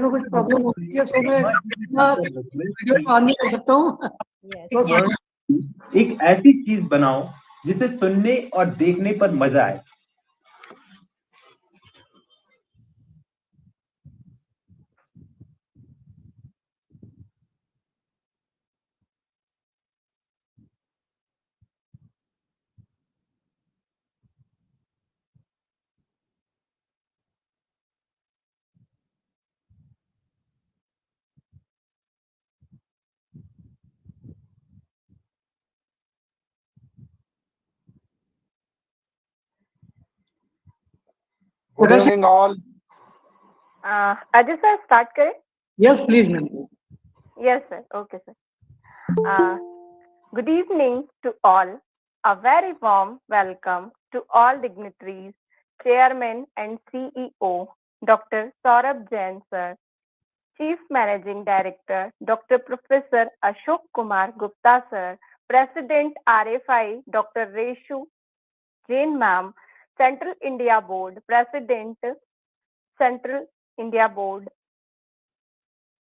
में कुछ प्रॉब्लम होती है तो मैं वीडियो ऑन नहीं कर सकता हूँ। एक ऐसी चीज बनाओ जिसे सुनने और देखने पर मजा आए। Good evening, all. Ajay sir, start करें? Yes, please, ma'am. Yes, sir. Okay, sir. Good evening to all. A very warm welcome to all dignitaries, Chairman and CEO, Dr. Saurabh Jain, sir, Chief Managing Director, Dr. Professor Ashok Kumar Gupta, sir, President RFI, Dr. Reshu Jain, ma'am, Central India Board, President, Central India Board,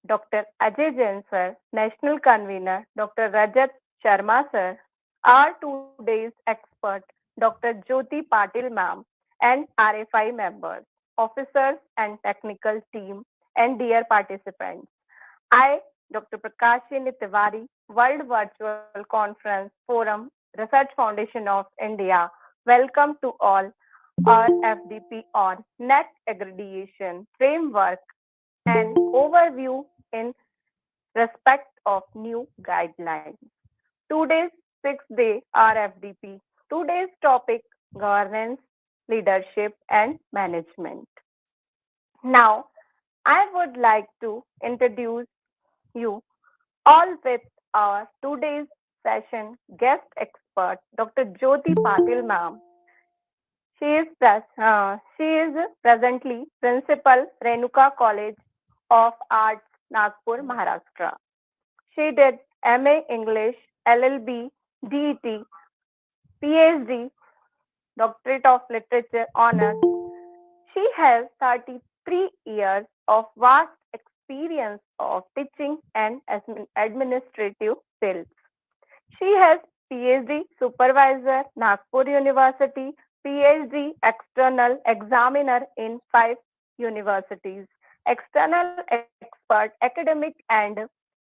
Dr. Ajay Jain, sir, National Convener, Dr. Rajat Sharma, sir, our today's expert, Dr. Jyoti Patil, ma'am, and RFI members, officers and technical team, and dear participants. I, Dr. Prakashini Tiwari, World Virtual Conference Forum, Research Foundation of India, welcome to all our FDP on Net Accreditation Framework and overview in respect of new guidelines. Today's sixth day RFDP. Today's topic governance, leadership, and management. Now, I would like to introduce you all with our today's session guest expert, Dr. Jyoti Patil, ma'am. She is presently principal Renuka College of Arts, Nagpur, Maharashtra. She did MA English, LLB, DET, PhD, Doctorate of Literature honors. She has 33 years of vast experience of teaching and administrative fields. She has PhD supervisor, Nagpur University, PhD external examiner in 5 universities, external expert, academic and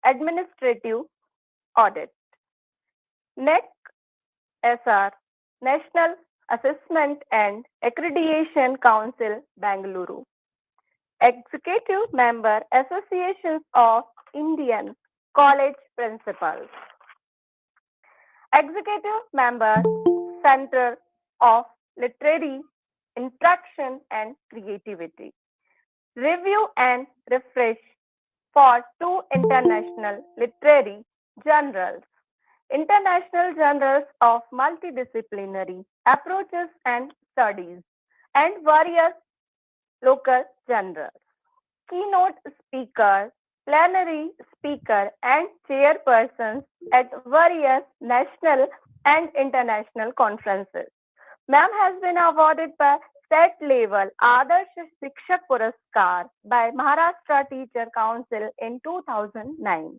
administrative audit. NAAC SR, National Assessment and Accreditation Council, Bangalore. Executive Member, Associations of Indian College Principals. Executive Member, Center of Literary Interaction and Creativity. Review and refresh for 2 international literary journals. International journals of multidisciplinary approaches and studies, and various local journals. Keynote speaker, plenary speaker, and chairpersons at various national and international conferences. Ma'am has been awarded by state level Adarsh Shikshak Puraskar by Maharashtra Teacher Council in 2009.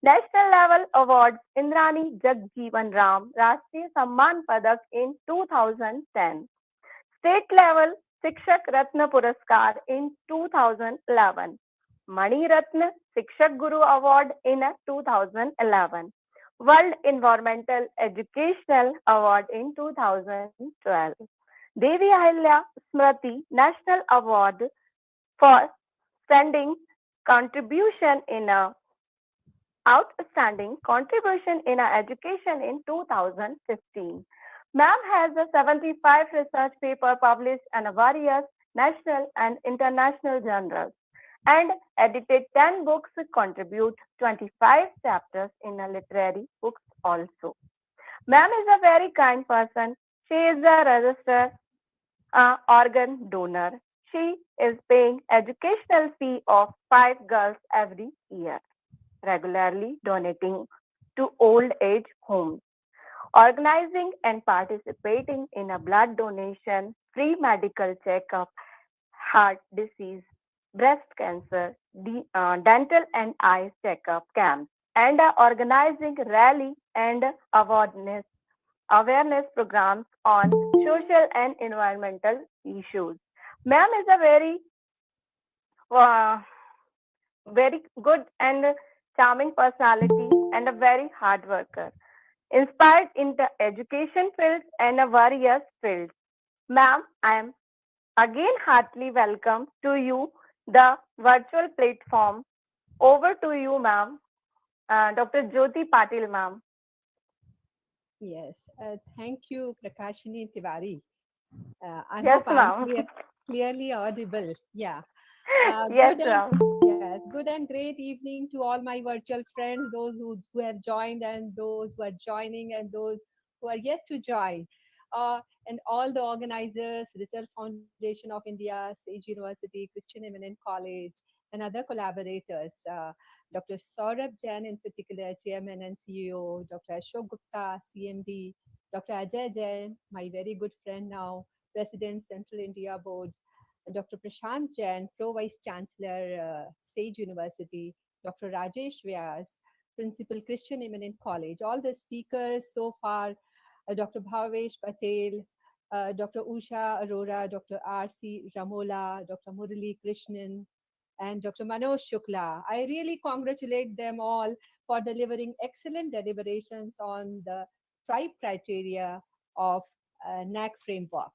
National level awards Indrani Jagjeevan Ram Rashtriya Samman Padak in 2010. State level Shikshak Ratna Puraskar in 2011. Mani Ratna Shikshak Guru Award in 2011. World Environmental Educational Award in 2012. Devi Ahilya Smriti National Award for standing contribution in a outstanding contribution in education in 2015. Ma'am has 75 research papers published in various national and international journals and edited 10 books, contribute 25 chapters in literary books also. Ma'am is a very kind person. She is a registered organ donor. She is paying educational fee of 5 girls every year, regularly donating to old age homes, organizing and participating in a blood donation, free medical checkup, heart disease, breast cancer, dental and eye checkup camps, and are organizing rally and awareness programs on social and environmental issues. Ma'am is a uh, very good and charming personality and a very hard worker, inspired in the education field and a various fields. Ma'am, I am again heartily welcome to you, the virtual platform. Over to you, ma'am. Dr. Jyoti Patil, ma'am. Yes, thank you, Prakashini Tiwari. I Yes, hope I'm ma'am. clearly audible. Yeah. Yes, ma'am. Good and great evening to all my virtual friends, those who have joined and those who are joining and those who are yet to join, and all the organizers, Research Foundation of India, Sage University, Christian Eminent College, and other collaborators. Dr. Saurabh Jain in particular, Chairman and CEO, Dr. Ashok Gupta, CMD, Dr. Ajay Jain, my very good friend now, President, Central India Board, Dr. Prashant Jain, Pro Vice Chancellor, Sage University, Dr. Rajesh Vyas, Principal Christian Eminent College, all the speakers so far, Dr. Bhavesh Patel, Dr. Usha Arora, Dr. R.C. Ramola, Dr. Murali Krishnan, and Dr. Manoj Shukla. I really congratulate them all for delivering excellent deliberations on the five criteria of NAAC framework.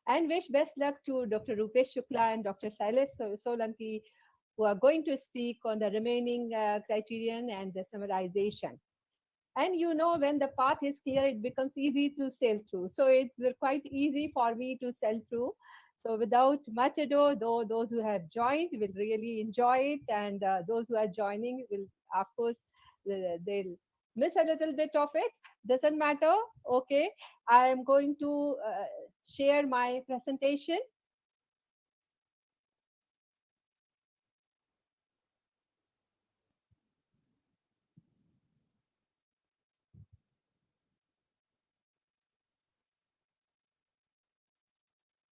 And wish best luck to Dr. Rupesh Shukla and Dr. Shailesh Solanki, who are going to speak on the remaining criterion and the summarization. And when the path is clear, it becomes easy to sail through. So it's quite easy for me to sail through. So without much ado, though those who have joined will really enjoy it, and those who are joining will, of course, they'll miss a little bit of it. Doesn't matter. Okay, I am going to share my presentation.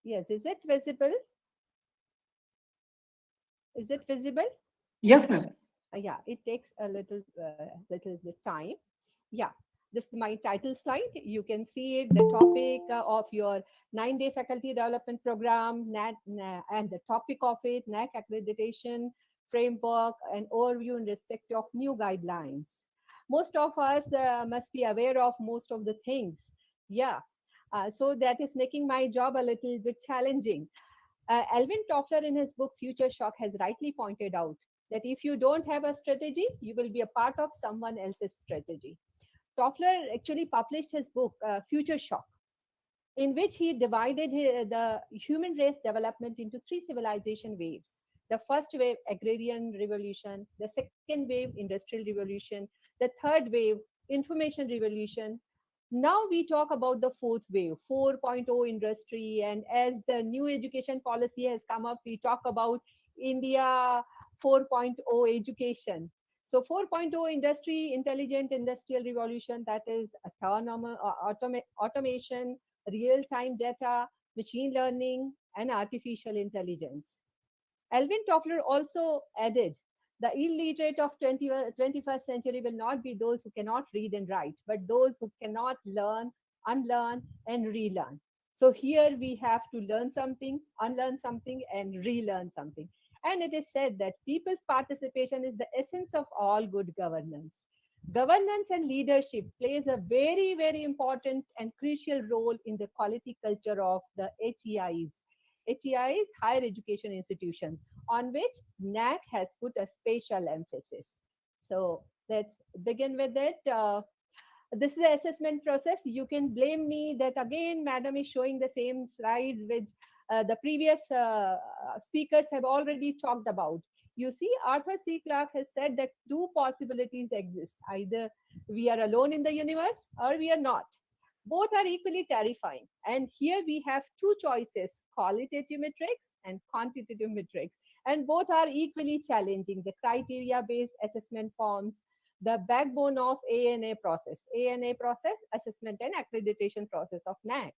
Yes, is it visible? Is it visible? Yes, ma'am. Yeah, it takes a little bit time. Yeah, this is my title slide. You can see it, the topic of your 9-day faculty development program, and the topic of it, NAAC accreditation framework, and overview in respect of new guidelines. Most of us must be aware of most of the things. Yeah, so that is making my job a little bit challenging. Alvin Toffler, in his book Future Shock, has rightly pointed out that if you don't have a strategy, you will be a part of someone else's strategy. Toffler actually published his book, Future Shock, in which he divided the human race development into three civilization waves. The first wave, agrarian revolution; the second wave, industrial revolution; the third wave, information revolution. Now we talk about the fourth wave, 4.0 industry. And as the new education policy has come up, we talk about India 4.0 education. So 4.0 industry, intelligent industrial revolution, that is automation, real-time data, machine learning, and artificial intelligence. Alvin Toffler also added, the illiterate of 21st century will not be those who cannot read and write, but those who cannot learn, unlearn, and relearn. So here we have to learn something, unlearn something, and relearn something. And it is said that people's participation is the essence of all good governance. Governance and leadership plays a very, very important and crucial role in the quality culture of the HEIs. HEIs, higher education institutions, on which NAAC has put a special emphasis. So let's begin with it. This is the assessment process. You can blame me that again, madam is showing the same slides which the previous speakers have already talked about. You see, Arthur C. Clarke has said that two possibilities exist. Either we are alone in the universe or we are not. Both are equally terrifying. And here we have two choices, qualitative metrics and quantitative metrics. And both are equally challenging. The criteria-based assessment forms the backbone of ANA process. ANA process, assessment and accreditation process of NAAC.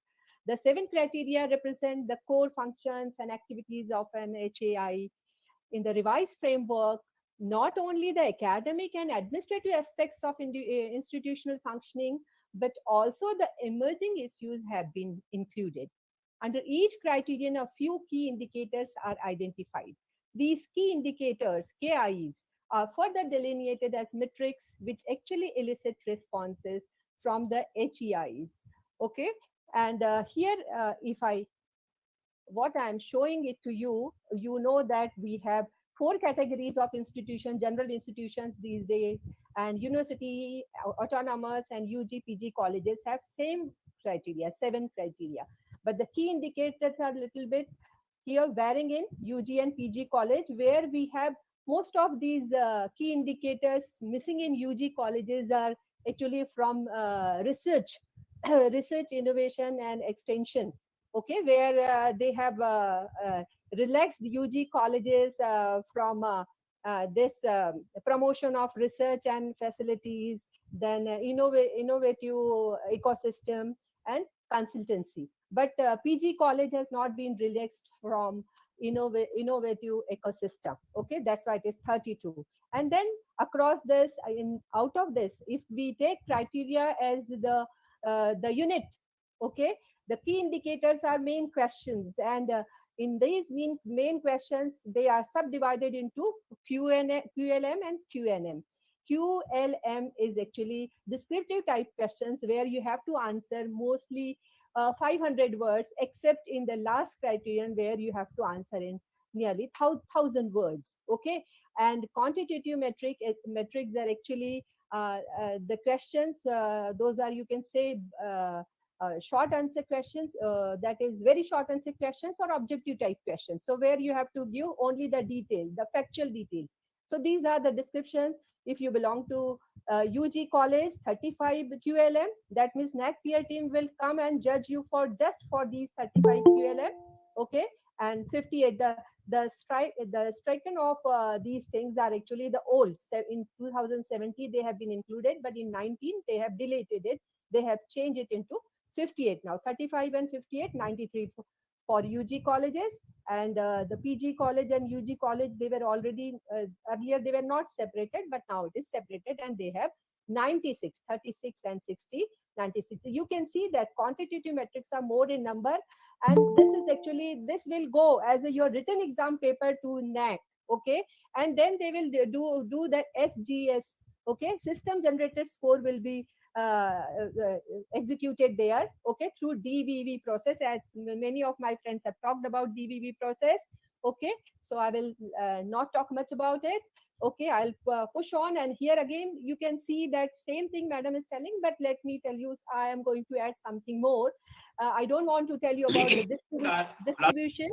The 7 criteria represent the core functions and activities of an HAI. in the revised framework, not only the academic and administrative aspects of institutional functioning, but also the emerging issues have been included. Under each criterion, a few key indicators are identified. These key indicators, KIs, are further delineated as metrics which actually elicit responses from the HEIs. Okay, and here, if I what I'm showing it to you, you know that we have four categories of institutions, general institutions these days, and university, autonomous, and UG, PG colleges have same criteria, 7 criteria. But the key indicators are a little bit here varying in UG and PG college, where we have most of these key indicators missing in UG colleges are actually from research, research, innovation, and extension. Okay, where they have relaxed UG colleges from this promotion of research and facilities, then innovative ecosystem and consultancy. But PG college has not been relaxed from innovative ecosystem. Okay, that's why it is 32. And then across this, out of this, if we take criteria as the unit, okay, the key indicators are main questions, and in these main questions, they are subdivided into QLM and QNM. QLM is actually descriptive type questions where you have to answer mostly 500 words, except in the last criterion where you have to answer in nearly 1,000 words. Okay, and quantitative metrics are actually the questions. Those are, you can say, short answer questions, that is very short answer questions, or objective type questions. So where you have to give only the details, the factual details. So these are the descriptions. If you belong to UG college, 35 QLM, that means NAAC peer team will come and judge you for just for these 35 QLM. Okay, and 58, the stricken of these things are actually the old. So in 2017 they have been included, but in 19 they have deleted it. They have changed it into 58 now. 35 and 58, 93 for UG colleges, and the PG college and UG college, they were already earlier they were not separated, but now it is separated, and they have 96, 36 and 60, 96. You can see that quantitative metrics are more in number, and this is actually, this will go as your written exam paper to NAAC. Okay, and then they will do the SGS. Okay, system generated score will be executed there, okay, through DVV process, as many of my friends have talked about DVV process. Okay, so I will not talk much about it. Okay, I'll push on, and here again you can see that same thing madam is telling, but let me tell you, I am going to add something more. I don't want to tell you about the distribution,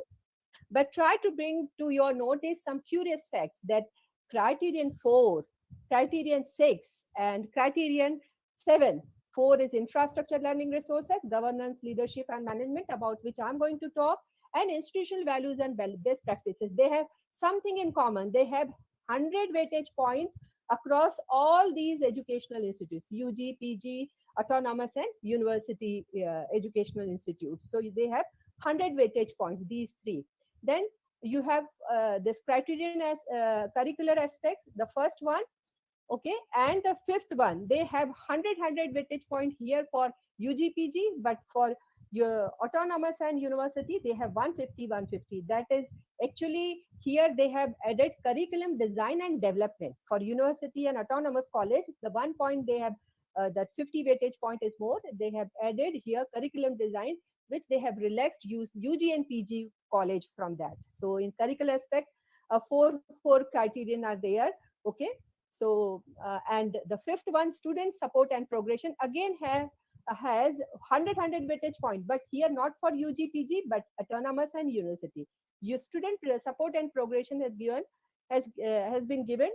but try to bring to your notice some curious facts that criterion 4, criterion 6, and criterion 7. 4 is infrastructure, learning resources, governance, leadership, and management, about which I'm going to talk, and institutional values and best practices. They have something in common. They have 100 weightage point across all these educational institutes, UG, PG, autonomous, and university educational institutes. So they have 100 weightage points, these three. Then you have this criterion as curricular aspects, the first one, okay, and the fifth one, they have 100 weightage point here for UGPG, but for your autonomous and university, they have 150. That is actually, here they have added curriculum design and development. For university and autonomous college, the 1 point they have, that 50 weightage point is more. They have added here curriculum design, which they have relaxed use UG and PG college from that. So in curricular aspect, four criterion are there. Okay, so and the fifth one, student support and progression, again has 100 weightage point, but here not for UG, PG, but autonomous and university. Your student support and progression has been given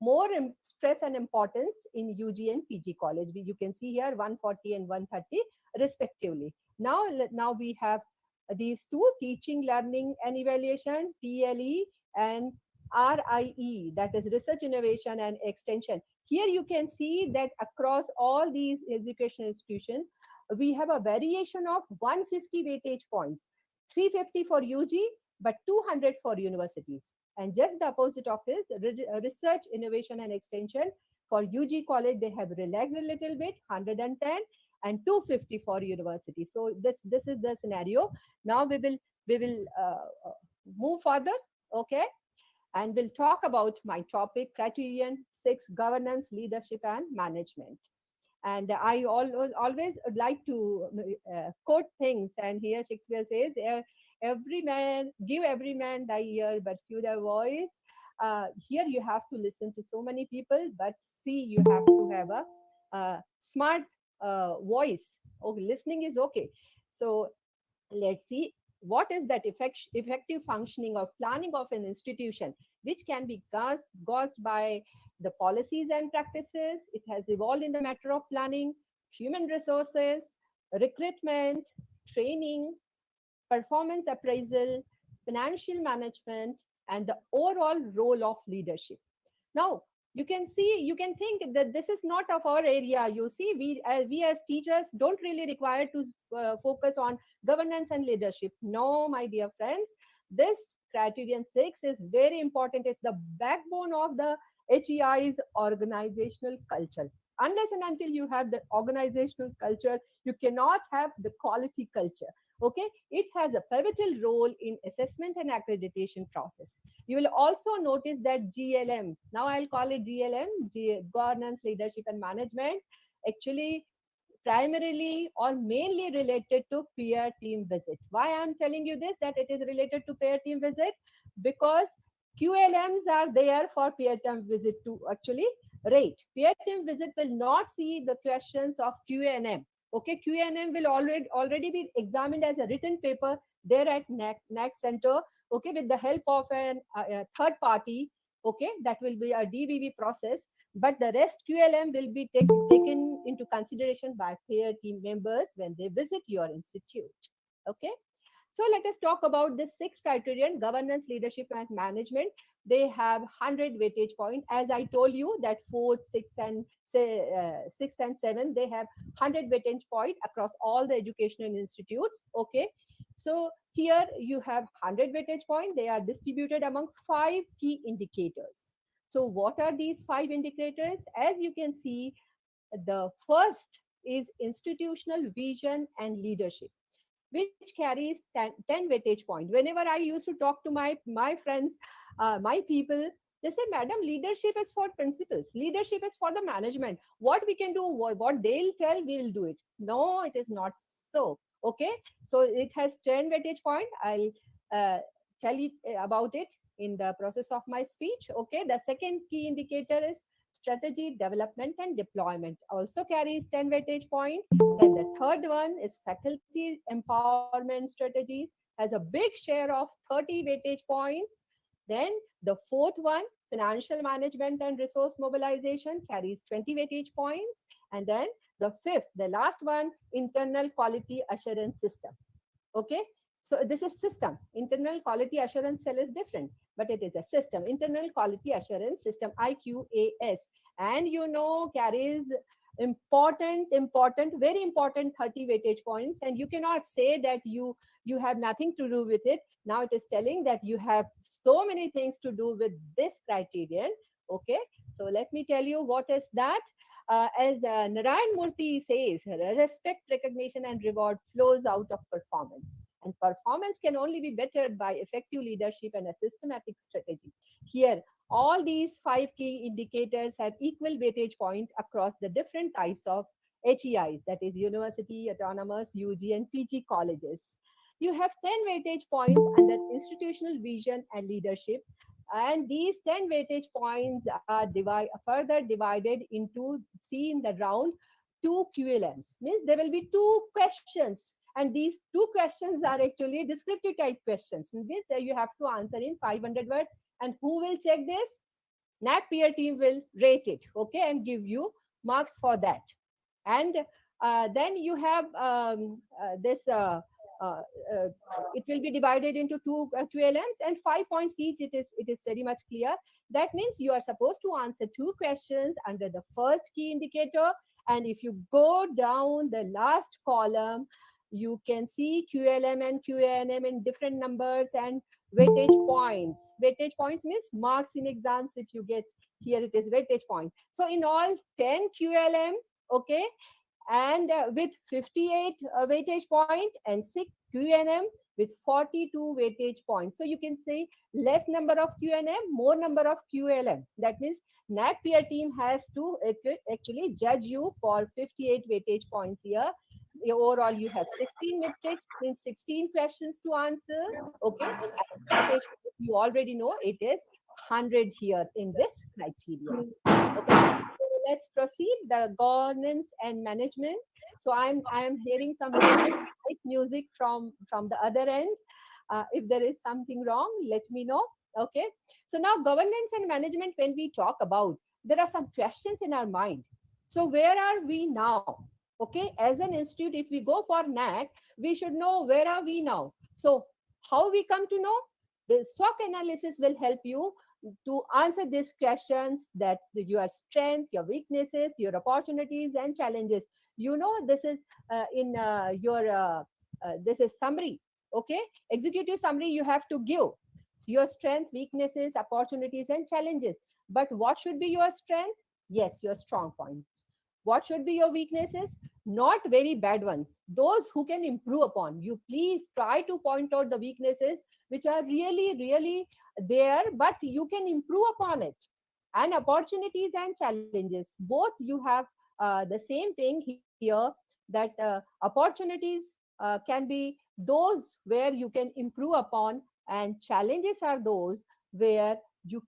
more stress and importance in UG and PG college. You can see here 140 and 130 respectively. Now we have these two, teaching, learning, and evaluation, TLE, and RIE, that is research, innovation, and extension. Here you can see that across all these educational institutions, we have a variation of 150 weightage points, 350 for UG, but 200 for universities. And just the opposite of is research, innovation, and extension. For UG college, they have relaxed a little bit, 110 and 250 for university. So this is the scenario. Now we will move further, okay, and we'll talk about my topic, criterion 6, governance, leadership, and management. And I always like to quote things. And here Shakespeare says, "Every man, give every man thy ear, but few thy voice." Here you have to listen to so many people, but see, you have to have a smart voice. Okay, listening is okay. So let's see what is that effective functioning or planning of an institution, which can be caused by the policies and practices. It has evolved in the matter of planning, human resources, recruitment, training, performance appraisal, financial management, and the overall role of leadership. Now, you can think that this is not of our area. You see, we as teachers don't really require to focus on governance and leadership. No, my dear friends, this criterion 6 is very important. It's the backbone of the HEI's organizational culture. Unless and until you have the organizational culture, you cannot have the quality culture. Okay, it has a pivotal role in assessment and accreditation process. You will also notice that GLM, now I'll call it GLM, governance, leadership, and management, actually primarily or mainly related to peer team visit. Why I'm telling you this, that it is related to peer team visit? Because QLMs are there for peer team visit to actually rate. Peer team visit will not see the questions of QNM. Okay, QNM will already be examined as a written paper there at NAAC center. Okay, with the help of a third party. Okay, that will be a DVV process. But the rest QLM will be taken into consideration by peer team members when they visit your institute. Okay. So let us talk about this 6 criterion: governance, leadership, and management. They have 100 weightage point. As I told you that 4th, 6th, and 7, they have 100 weightage point across all the educational institutes. Okay. So here you have 100 weightage point. They are distributed among 5 key indicators. So what are these 5 indicators? As you can see, the first is institutional vision and leadership, which carries 10 weightage point. Whenever I used to talk to my friends, my people, they say, "Madam, leadership is for principals. Leadership is for the management. What we can do, what they'll tell, we will do it." No, it is not so. Okay. So it has 10 weightage point. I'll tell you about it in the process of my speech. Okay. The second key indicator is strategy, development, and deployment. Also carries 10 weightage point. Then the third one is faculty empowerment strategies, has a big share of 30 weightage points. Then the fourth one, financial management and resource mobilization, carries 20 weightage points. And then the fifth, the last one, internal quality assurance system. Okay. So this is system. Internal quality assurance cell is different, but it is a system. Internal quality assurance system, IQAS. And carries very important 30 weightage points. And you cannot say that you have nothing to do with it. Now it is telling that you have so many things to do with this criterion. Okay. So let me tell you what is that. As Narayan Murthy says, respect, recognition, and reward flows out of performance. And performance can only be bettered by effective leadership and a systematic strategy. Here, all these 5 key indicators have equal weightage point across the different types of HEIs, that is university, autonomous, UG, and PG colleges. You have 10 weightage points under institutional vision and leadership. And these 10 weightage points are further divided into, see in the round, 2 QLMs. Means there will be 2 questions. And these 2 questions are actually descriptive type questions. Means that you have to answer in 500 words. And who will check this? NAAC peer team will rate it, okay, and give you marks for that. And then you have this. It will be divided into 2 QLMs and 5 points each. It is very much clear. That means you are supposed to answer 2 questions under the first key indicator. And if you go down the last column, you can see QLM and QANM in different numbers, and weightage points. Weightage points means marks in exams. If you get here, it is weightage point. So in all 10 QLM, okay, and with 58 weightage point and 6 QNM with 42 weightage points. So you can say less number of QNM, more number of QLM. That means NAAC peer team has to actually judge you for 58 weightage points here. Overall, you have 16 metrics, means 16 questions to answer. Okay, weightage, you already know it is 100 here in this criteria. Okay, so let's proceed. The governance and management. So I'm hearing some very nice music from the other end. If there is something wrong, let me know. Okay. So now governance and management, when we talk about, there are some questions in our mind. So where are we now? Okay. As an institute, if we go for NAAC, we should know where are we now. So how we come to know? The SWOT analysis will help you to answer these questions, that your strength, your weaknesses, your opportunities and challenges. You know, this is in your this is summary. Okay, executive summary you have to give your strength, weaknesses, opportunities and challenges. But what should be your strength? Yes, your strong points. What should be your weaknesses? Not very bad ones, those who can improve upon. You please try to point out the weaknesses which are really there, but you can improve upon it. And opportunities and challenges, both you have the same thing here, that opportunities can be those where you can improve upon, and challenges are those where you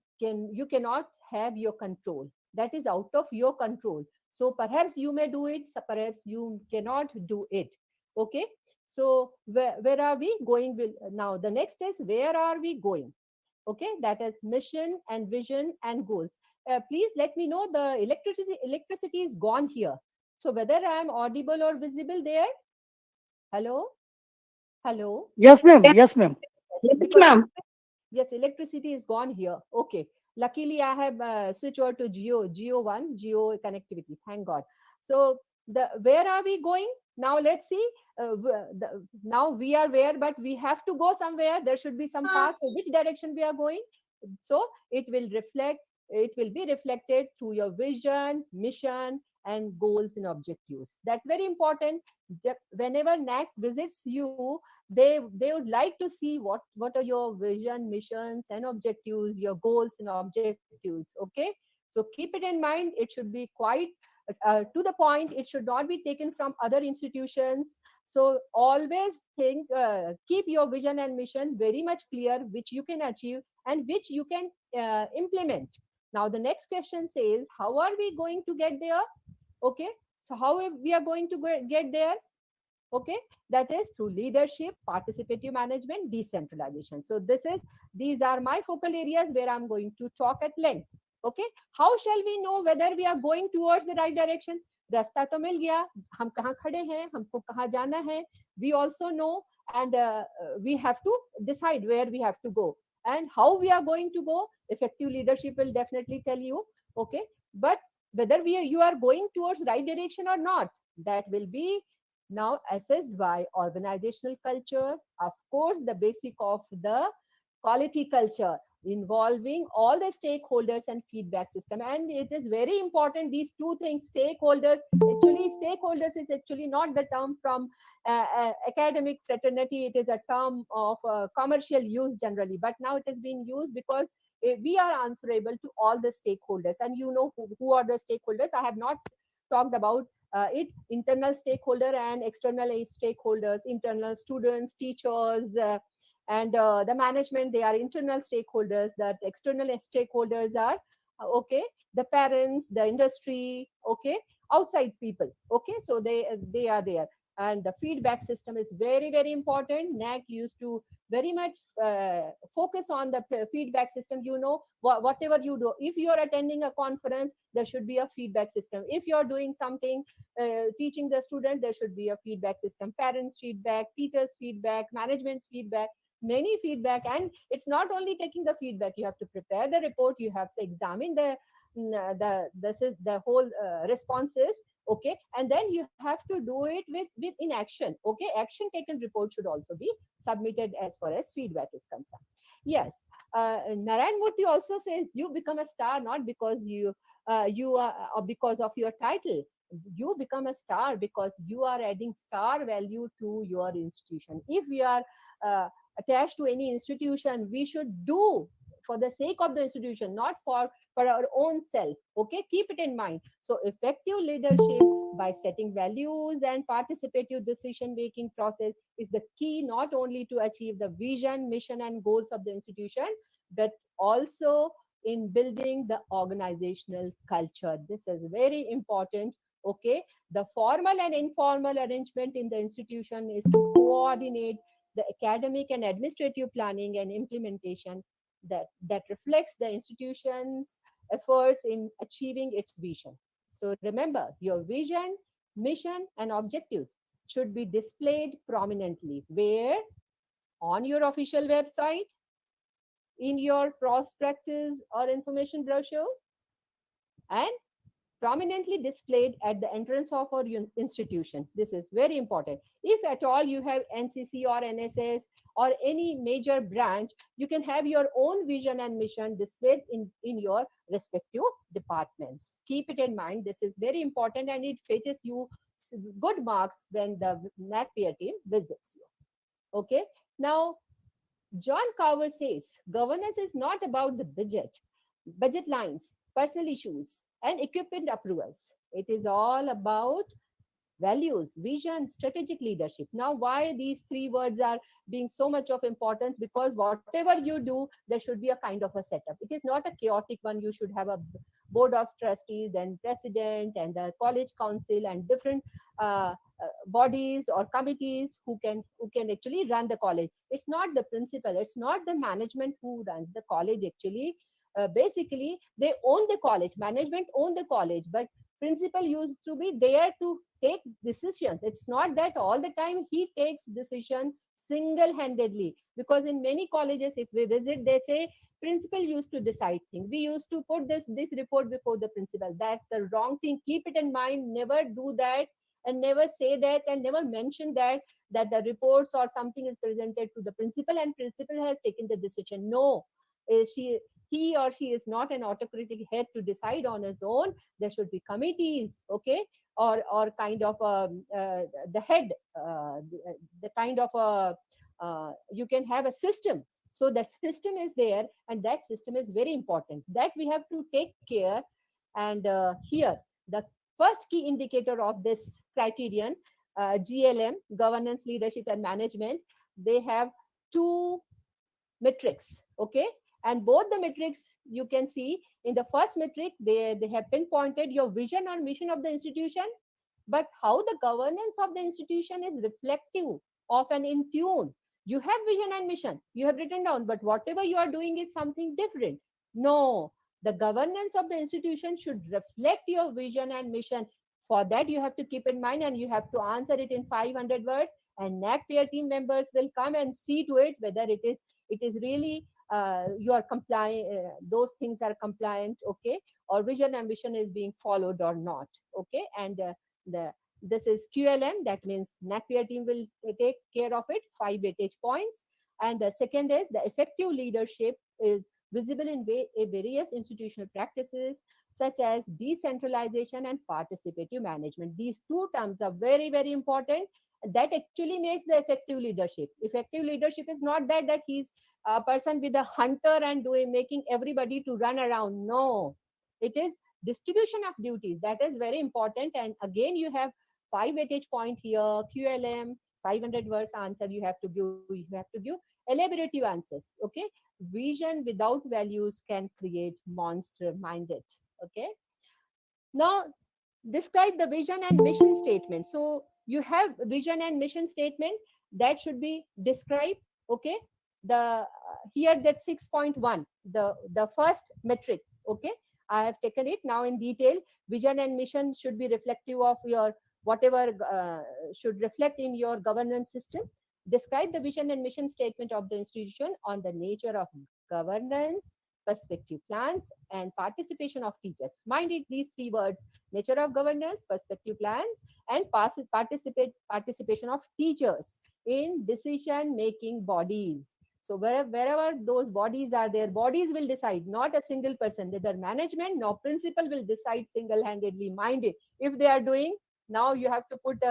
cannot have your control, that is out of your control. So perhaps you may do it, so perhaps you cannot do it. Okay, so where are we going with now? The next is where are we going? Okay, that is mission and vision and goals. Please let me know, the electricity is gone here. So whether I am audible or visible there. Hello, hello. Yes, ma'am. Yes, ma'am. Yes, because yes, electricity is gone here. Okay, luckily I have switched over to geo connectivity, thank god. So the where are we going now? Let's see. Now we are where, but we have to go somewhere. There should be some path. So which direction we are going? So it will be reflected to your vision, mission and goals and objectives. That's very important. Whenever NAAC visits you, they would like to see what are your vision, missions and objectives, your goals and objectives. Okay, so keep it in mind. It should be quite to the point. It should not be taken from other institutions. So always think, keep your vision and mission very much clear, which you can achieve and which you can implement. Now the next question says, how are we going to get there? Okay, so how we are going to get there? Okay, that is through leadership, participative management, decentralization. So these are my focal areas where I'm going to talk at length. Okay, how shall we know whether we are going towards the right direction? रास्ता तो मिल गया, हम कहाँ खड़े हैं, हमको कहाँ जाना है, we also know, and we have to decide where we have to go and how we are going to go. Effective leadership will definitely tell you. Okay, but whether you are going towards right direction or not, that will be now assessed by organizational culture, of course the basic of the quality culture involving all the stakeholders and feedback system. And it is very important, these two things, stakeholders. Actually stakeholders is actually not the term from academic fraternity. It is a term of commercial use generally, but now it has been used because we are answerable to all the stakeholders. And you know who are the stakeholders. I have not talked about internal stakeholder and external stakeholders. Internal students, teachers, and the management, they are internal stakeholders. That external stakeholders are okay, the parents, the industry, okay, outside people. Okay, so they are there. And the feedback system is very important. NAAC used to very much focus on the feedback system. You know, whatever you do, if you are attending a conference, there should be a feedback system. If you are doing something, teaching the student, there should be a feedback system. Parents feedback, teachers feedback, management's feedback, many feedback. And it's not only taking the feedback, you have to prepare the report, you have to examine the whole responses. Okay, and then you have to do it with in action. Okay, action taken report should also be submitted as far as feedback is concerned. Yes, Narayan Murthy also says you become a star not because you are or because of your title. You become a star because you are adding star value to your institution. If we are uh, attached to any institution, we should do for the sake of the institution, not for our own self. Okay, keep it in mind. So effective leadership by setting values and participative decision making process is the key, not only to achieve the vision, mission, and goals of the institution, but also in building the organizational culture. This is very important. Okay, the formal and informal arrangement in the institution is to coordinate the academic and administrative planning and implementation that reflects the institution's efforts in achieving its vision. So remember, your vision, mission, and objectives should be displayed prominently. Where? On your official website, in your prospectus or information brochure, and prominently displayed at the entrance of our institution. This is very important. If at all you have NCC or NSS or any major branch, you can have your own vision and mission displayed in your respective departments. Keep it in mind. This is very important and it fetches you good marks when the NAAC peer team visits you. Okay. Now, John Carver says governance is not about the budget lines, personal issues, and equipment approvals. It is all about values, vision, strategic leadership. Now, why these three words are being so much of importance? Because whatever you do, there should be a kind of a setup. It is not a chaotic one. You should have a board of trustees and president and the college council and different bodies or committees who can actually run the college. It's not the principal, it's not the management who runs the college actually. Basically they own the college, management own the college, but principal used to be there to take decisions. It's not that all the time he takes decision single handedly, because in many colleges if we visit they say principal used to decide things, we used to put this report before the principal. That's the wrong thing. Keep it in mind. Never do that, and never say that, and never mention that the reports or something is presented to the principal and principal has taken the decision. No, she he or she is not an autocratic head to decide on his own. There should be committees, okay, or kind of the head, the kind of a you can have a system. So the system is there, and that system is very important, that we have to take care. And here the first key indicator of this criterion, GLM, governance, leadership, and management, they have two metrics, okay, and both the metrics you can see in the first metric, they have pinpointed your vision or mission of the institution, but how the governance of the institution is reflective of and in tune. You have vision and mission, you have written down, but whatever you are doing is something different. No, the governance of the institution should reflect your vision and mission. For that you have to keep in mind, and you have to answer it in 500 words, and NAAC peer team members will come and see to it whether it is really you are compliant, those things are compliant, okay, or vision and mission is being followed or not, okay. And the this is QLM, that means NAAC peer team will take care of it, 5 weightage points. And the second is the effective leadership is visible in various institutional practices such as decentralization and participative management. These two terms are very, very important. That actually makes the effective leadership. Effective leadership is not that he's a person with a hunter and making everybody to run around. No, it is distribution of duties. That is very important. And again, you have 5 weightage point here, QLM, 500 words answer you have to give. You have to give elaborative answers, okay. Vision without values can create monster minded, okay. Now describe the vision and mission statement. So you have vision and mission statement that should be described, okay. The here that 6.1, the first metric, okay, I have taken it now in detail. Vision and mission should be reflective of your whatever should reflect in your governance system. Describe the vision and mission statement of the institution on the nature of governance, perspective plans, and participation of teachers. Mind it, these three words: nature of governance, perspective plans, and participation of teachers in decision making bodies. So wherever those bodies are there, bodies will decide, not a single person. Neither management nor principal will decide single-handedly. Mind it. If they are doing, now you have to put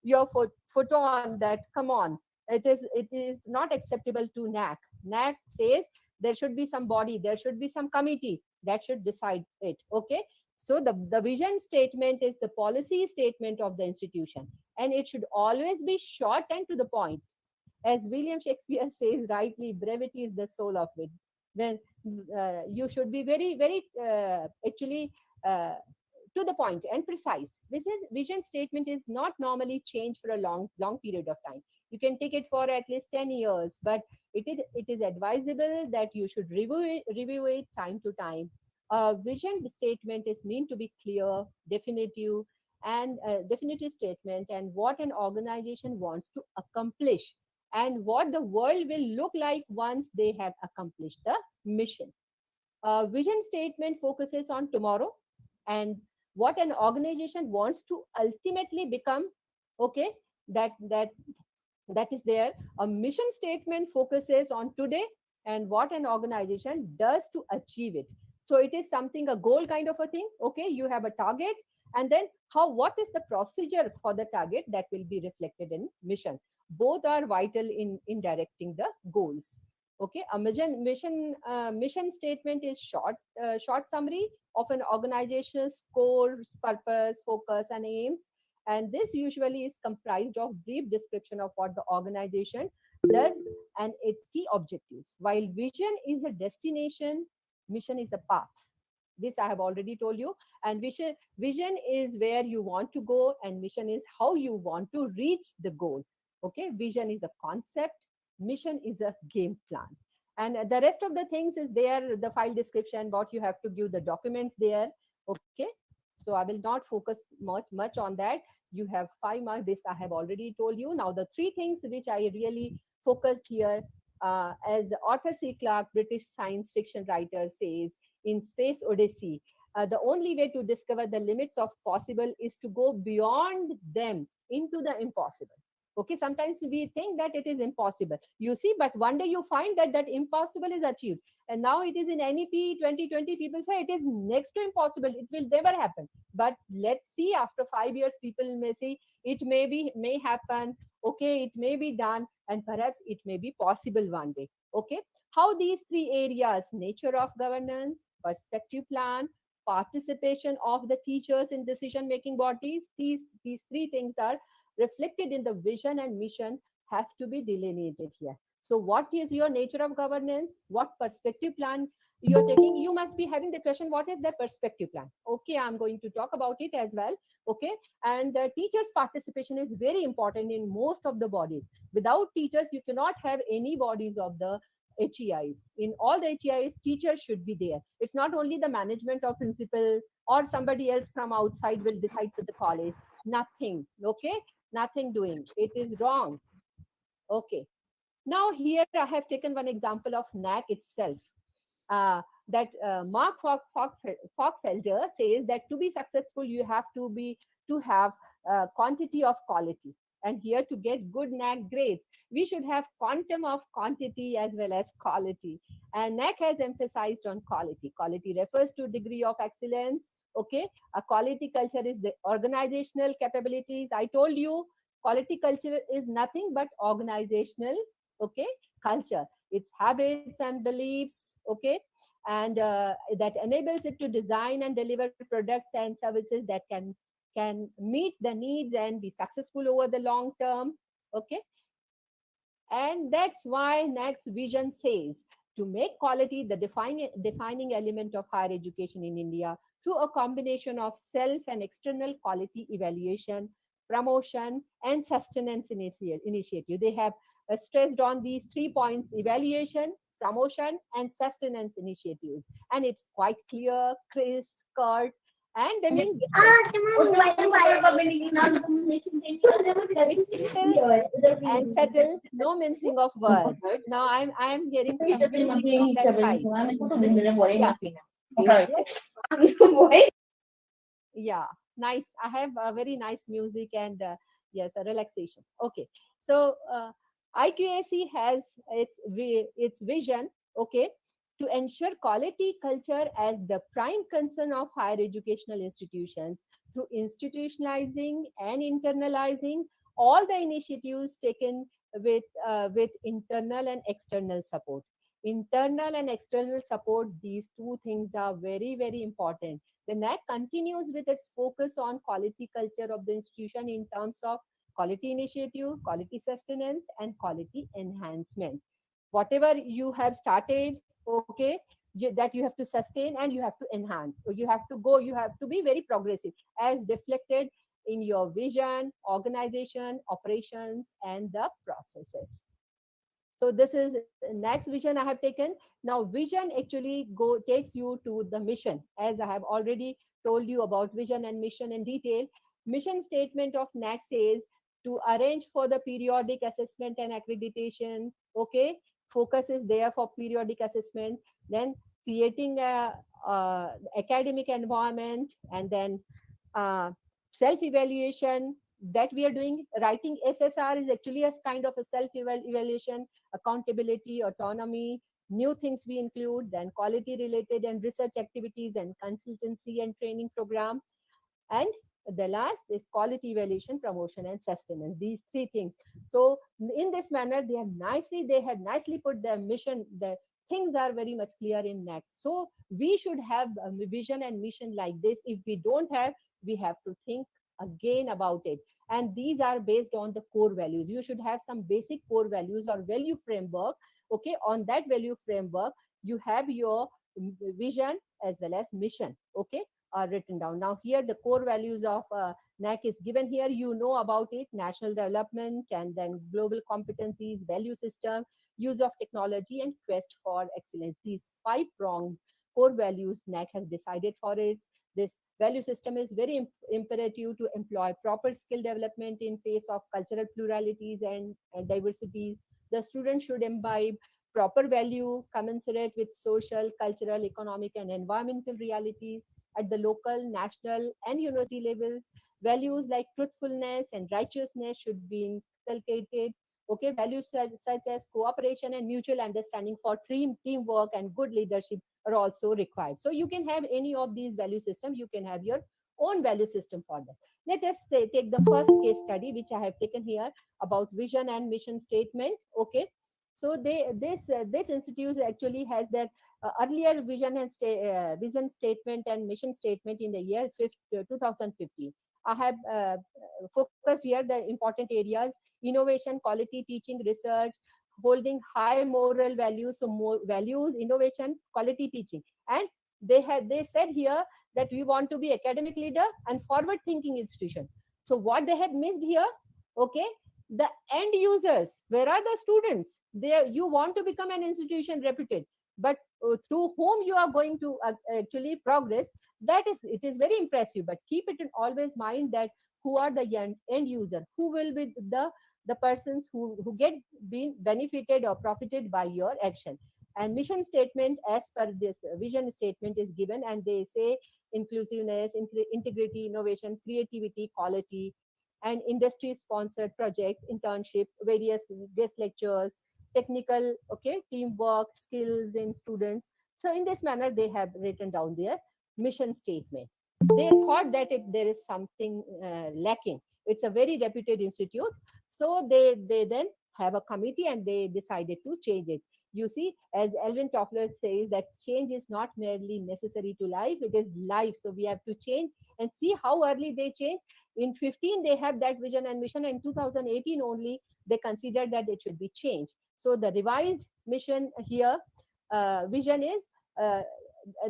your foot on that. Come on, it is not acceptable to NAAC. NAAC says there should be some body, there should be some committee that should decide it. Okay. So the vision statement is the policy statement of the institution, and it should always be short and to the point. As William Shakespeare says rightly, brevity is the soul of wit. When you should be very, very actually to the point and precise. Vision statement is not normally changed for a long period of time. You can take it for at least 10 years, but it is advisable that you should review it time to time. A vision statement is meant to be clear, definitive, and definitive statement, and what an organization wants to accomplish, and what the world will look like once they have accomplished the mission. Vision statement focuses on tomorrow and what an organization wants to ultimately become. Okay, that is there. A mission statement focuses on today and what an organization does to achieve it. So it is something, a goal kind of a thing. Okay, you have a target, and then what is the procedure for the target that will be reflected in mission. Both are vital in directing the goals. Okay, a mission statement is short summary of an organization's core, purpose, focus, and aims. And this usually is comprised of brief description of what the organization does and its key objectives. While vision is a destination, mission is a path. This I have already told you. And vision is where you want to go, and mission is how you want to reach the goal. Okay, vision is a concept, mission is a game plan. And the rest of the things is there, the file description, what you have to give, the documents there. Okay, so I will not focus much on that. You have 5 marks. This I have already told you. Now the 3 things which I really focused here, as Arthur C. Clarke, British science fiction writer, says in Space Odyssey, the only way to discover the limits of possible is to go beyond them into the impossible. Okay, sometimes we think that it is impossible, you see, but one day you find that impossible is achieved. And now it is in NEP 2020, people say it is next to impossible, it will never happen. But let's see, after 5 years, people may say it may happen. Okay, it may be done, and perhaps it may be possible one day. Okay, how these 3 areas, nature of governance, perspective plan, participation of the teachers in decision making bodies, these 3 things are reflected in the vision and mission, have to be delineated here. So what is your nature of governance? What perspective plan you're taking? You must be having the question, what is the perspective plan? Okay, I'm going to talk about it as well. Okay, and teachers' participation is very important in most of the bodies. Without teachers, you cannot have any bodies of the HEIs. In all the HEIs, teachers should be there. It's not only the management or principal or somebody else from outside will decide for the college. Nothing. Okay, nothing doing. It is wrong. Okay. Now here I have taken one example of NAAC itself. That Mark Falkfelder says that to be successful, you have to have quantity of quality. And here, to get good NAAC grades, we should have quantum of quantity as well as quality. And NAAC has emphasized on quality. Quality refers to degree of excellence. Okay, a quality culture is the organizational capabilities. I told you, quality culture is nothing but organizational, okay, culture. It's habits and beliefs, okay, and that enables it to design and deliver products and services that can meet the needs and be successful over the long term. Okay, and that's why NAAC's vision says to make quality the defining element of higher education in India through a combination of self and external quality evaluation, promotion, and sustenance initiative. They have stressed on these 3 points: evaluation, promotion, and sustenance initiatives. And it's quite clear, crisp, curt, and they mean and settle, no mincing of words. Now I'm hearing some music on that side. Yeah, nice. I have a very nice music and yes, a relaxation. Okay, so IQAC has its vision, okay, to ensure quality culture as the prime concern of higher educational institutions through institutionalizing and internalizing all the initiatives taken with internal and external support. Internal and external support, these two things are very, very important. The NAAC continues with its focus on quality culture of the institution in terms of quality initiative, quality sustenance, and quality enhancement. Whatever you have started, okay, that you have to sustain and you have to enhance. So you have to be very progressive as reflected in your vision, organization, operations, and the processes. So this is next vision I have taken. Now vision actually takes you to the mission, as I have already told you about vision and mission in detail. Mission statement of NAAC says to arrange for the periodic assessment and accreditation. Okay, focus is there for periodic assessment, then creating a academic environment, and then uh, self evaluation that we are doing. Writing SSR is actually a kind of a self evaluation, accountability, autonomy. New things we include, then quality related and research activities and consultancy and training program. And the last is quality evaluation, promotion, and sustenance. These three things. So in this manner, they have nicely put their mission. The things are very much clear in next. So we should have a vision and mission like this. If we don't have, we have to think again about it. And these are based on the core values. You should have some basic core values or value framework. Okay, on that value framework, you have your vision as well as mission. Okay, are written down. Now here the core values of NAAC is given here. You know about it: national development, and then global competencies, value system, use of technology, and quest for excellence. These five pronged core values NAAC has decided for it. This value system is very imperative to employ proper skill development in face of cultural pluralities and diversities. The student should imbibe proper value commensurate with social, cultural, economic, and environmental realities at the local, national, and university levels. Values like truthfulness and righteousness should be inculcated. Okay, values such as cooperation and mutual understanding for teamwork and good leadership are also required. So you can have any of these value systems. You can have your own value system for that. Let us take the first case study, which I have taken here, about vision and mission statement. Okay, so this institute actually has their earlier vision statement and mission statement in the year 2015. I have focused here the important areas: innovation, quality teaching, research, holding high moral values. So more values, innovation, quality teaching. And they said here that we want to be academic leader and forward thinking institution. So what they have missed here, okay, the end users, where are the students? There you want to become an institution reputed, but through whom you are going to actually progress, that is, it is very impressive, but keep it in always mind that who are the end user, who will be the persons who get been benefited or profited by your action. And mission statement as per this vision statement is given, and they say inclusiveness, integrity, innovation, creativity, quality, and industry sponsored projects, internship, various guest lectures, technical, okay, teamwork, skills in students. So in this manner, they have written down their mission statement. They thought that there is something lacking. It's a very reputed institute. So they then have a committee and they decided to change it. You see, as Alvin Toffler says, that change is not merely necessary to life, it is life. So we have to change and see how early they change. In 15, they have that vision and mission. In 2018 only, they considered that it should be changed. So the revised mission here, vision is,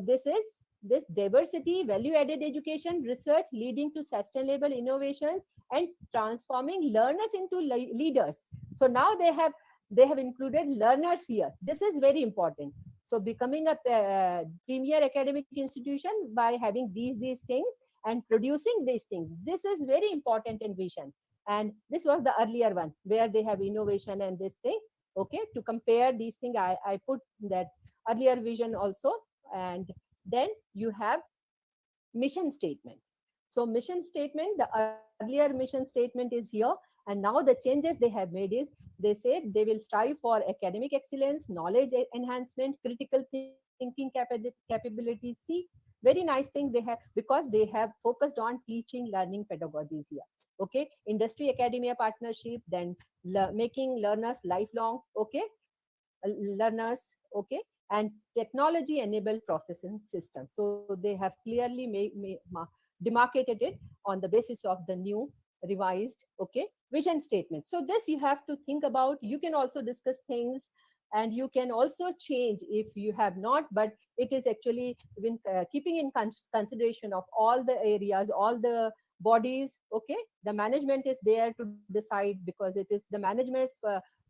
this is this diversity, value added education, research leading to sustainable innovations and transforming learners into leaders. So now they have included learners here. This is very important. So becoming a premier academic institution by having these things and producing these things, this is very important in vision. And this was the earlier one where they have innovation and this thing. Okay, to compare these things, I put that earlier vision also. And then you have mission statement. So mission statement, the earlier mission statement is here, and And now the changes they have made is, they said they will strive for academic excellence, knowledge enhancement, critical thinking capability. See, very nice thing they have, because they have focused on teaching learning pedagogies here. Okay, industry academia partnership, then making learners lifelong, okay, learners, okay, and technology enabled processing systems. So they have clearly demarcated it on the basis of the new revised, okay, vision statement. So this you have to think about. You can also discuss things, and you can also change if you have not, but it is actually been keeping in consideration of all the areas, all the bodies. Okay, the management is there to decide, because it is the management's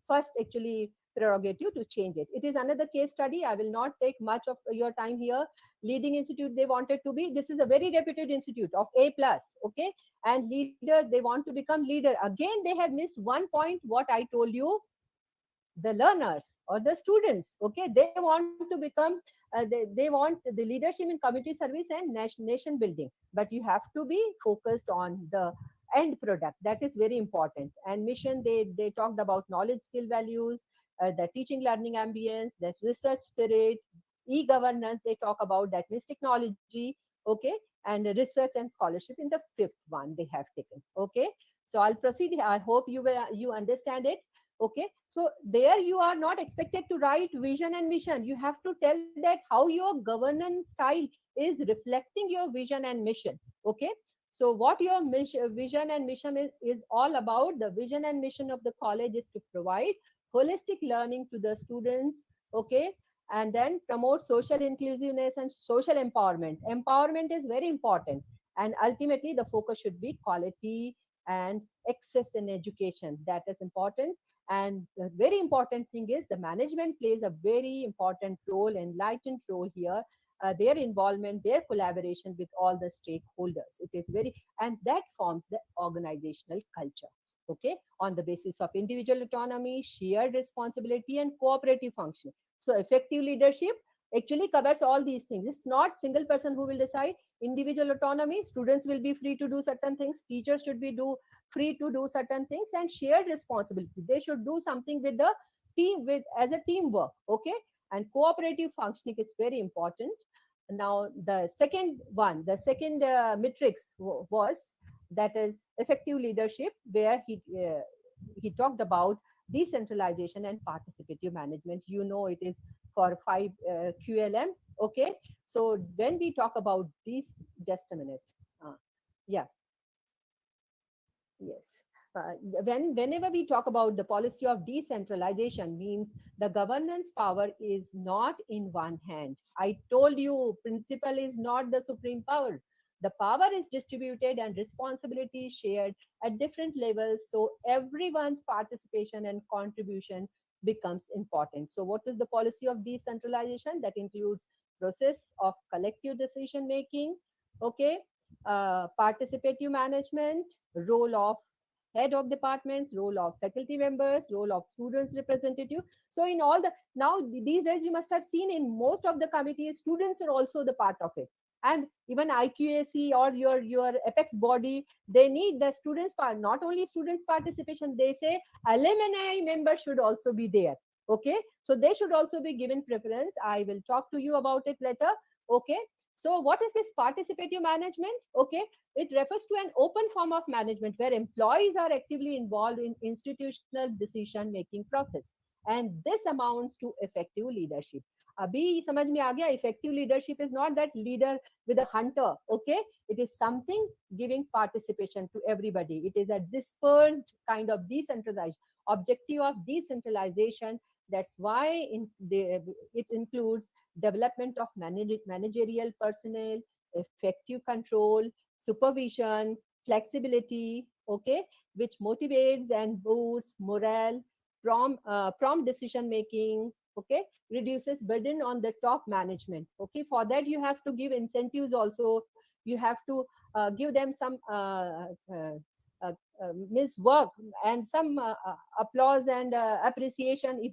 first actually prerogative to change it. It is another case study. I will not take much of your time here. Leading institute they wanted to be. This is a very reputed institute of A plus. Okay, and leader they want to become leader. Again, they have missed one point. What I told you, the learners or the students, okay, they want to become they want the leadership in community service and nation building, but you have to be focused on the end product. That is very important. And mission, they talked about knowledge, skill, values, the teaching learning ambience, the research spirit, e-governance they talk about, that means technology, okay, and research and scholarship in the fifth one they have taken. Okay, so I'll proceed. I hope you understand it. Okay, so there you are not expected to write vision and mission. You have to tell that how your governance style is reflecting your vision and mission. Okay, so what your vision and mission is all about. The vision and mission of the college is to provide holistic learning to the students. Okay, and then promote social inclusiveness and social empowerment. Empowerment is very important, and ultimately the focus should be quality and access in education. That is important. And the very important thing is, the management plays a very important role, enlightened role here. Their involvement, their collaboration with all the stakeholders. It is very, and that forms the organizational culture. Okay, on the basis of individual autonomy, shared responsibility, and cooperative function. So effective leadership actually covers all these things. It's not single person who will decide. Individual autonomy, students will be free to do certain things, teachers should be free to do certain things, and shared responsibility, they should do something with the team, with as a teamwork. Okay, and cooperative functioning is very important. Now the second one, the second matrix was, that is effective leadership, where he talked about decentralization and participative management. You know, it is for 5 QLM. Okay, so when we talk about these, just a minute. Yeah, yes. Whenever we talk about the policy of decentralization, means the governance power is not in one hand. I told you, principle is not the supreme power. The power is distributed and responsibility shared at different levels. So everyone's participation and contribution becomes important. So what is the policy of decentralization? That includes process of collective decision making. Okay, participative management, role of head of departments, role of faculty members, role of students representative. So in all the, now these days you must have seen in most of the committees, students are also the part of it. And even IQAC or your apex body, they need the students part, not only students participation, they say alumni members should also be there. Okay, so they should also be given preference. I will talk to you about it later. Okay, so what is this participative management? Okay, it refers to an open form of management where employees are actively involved in institutional decision making process, and this amounts to effective leadership. Abhi samajh mein aa gaya, effective leadership is not that leader with a hunter. Okay, it is something giving participation to everybody. It is a dispersed kind of decentralized objective of decentralization. That's why it includes development of managerial personnel, effective control, supervision, flexibility, okay, which motivates and boosts morale, prompt decision making, okay, reduces burden on the top management. Okay, for that you have to give incentives also. You have to give them some means work and some applause and appreciation if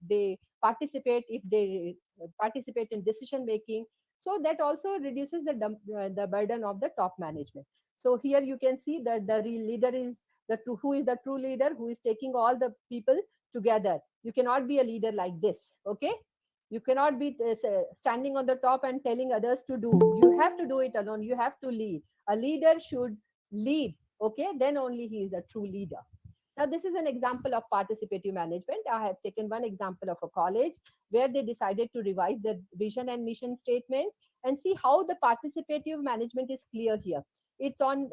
they participate, if they participate in decision making. So that also reduces the burden of the top management. So here you can see that the leader is who is the true leader, who is taking all the people together. You cannot be a leader like this. Okay, you cannot be standing on the top and telling others to do. You have to do it alone. You have to lead. A leader should lead. Okay, then only he is a true leader. Now, this is an example of participative management. I have taken one example of a college where they decided to revise their vision and mission statement, and see how the participative management is clear here. It's on,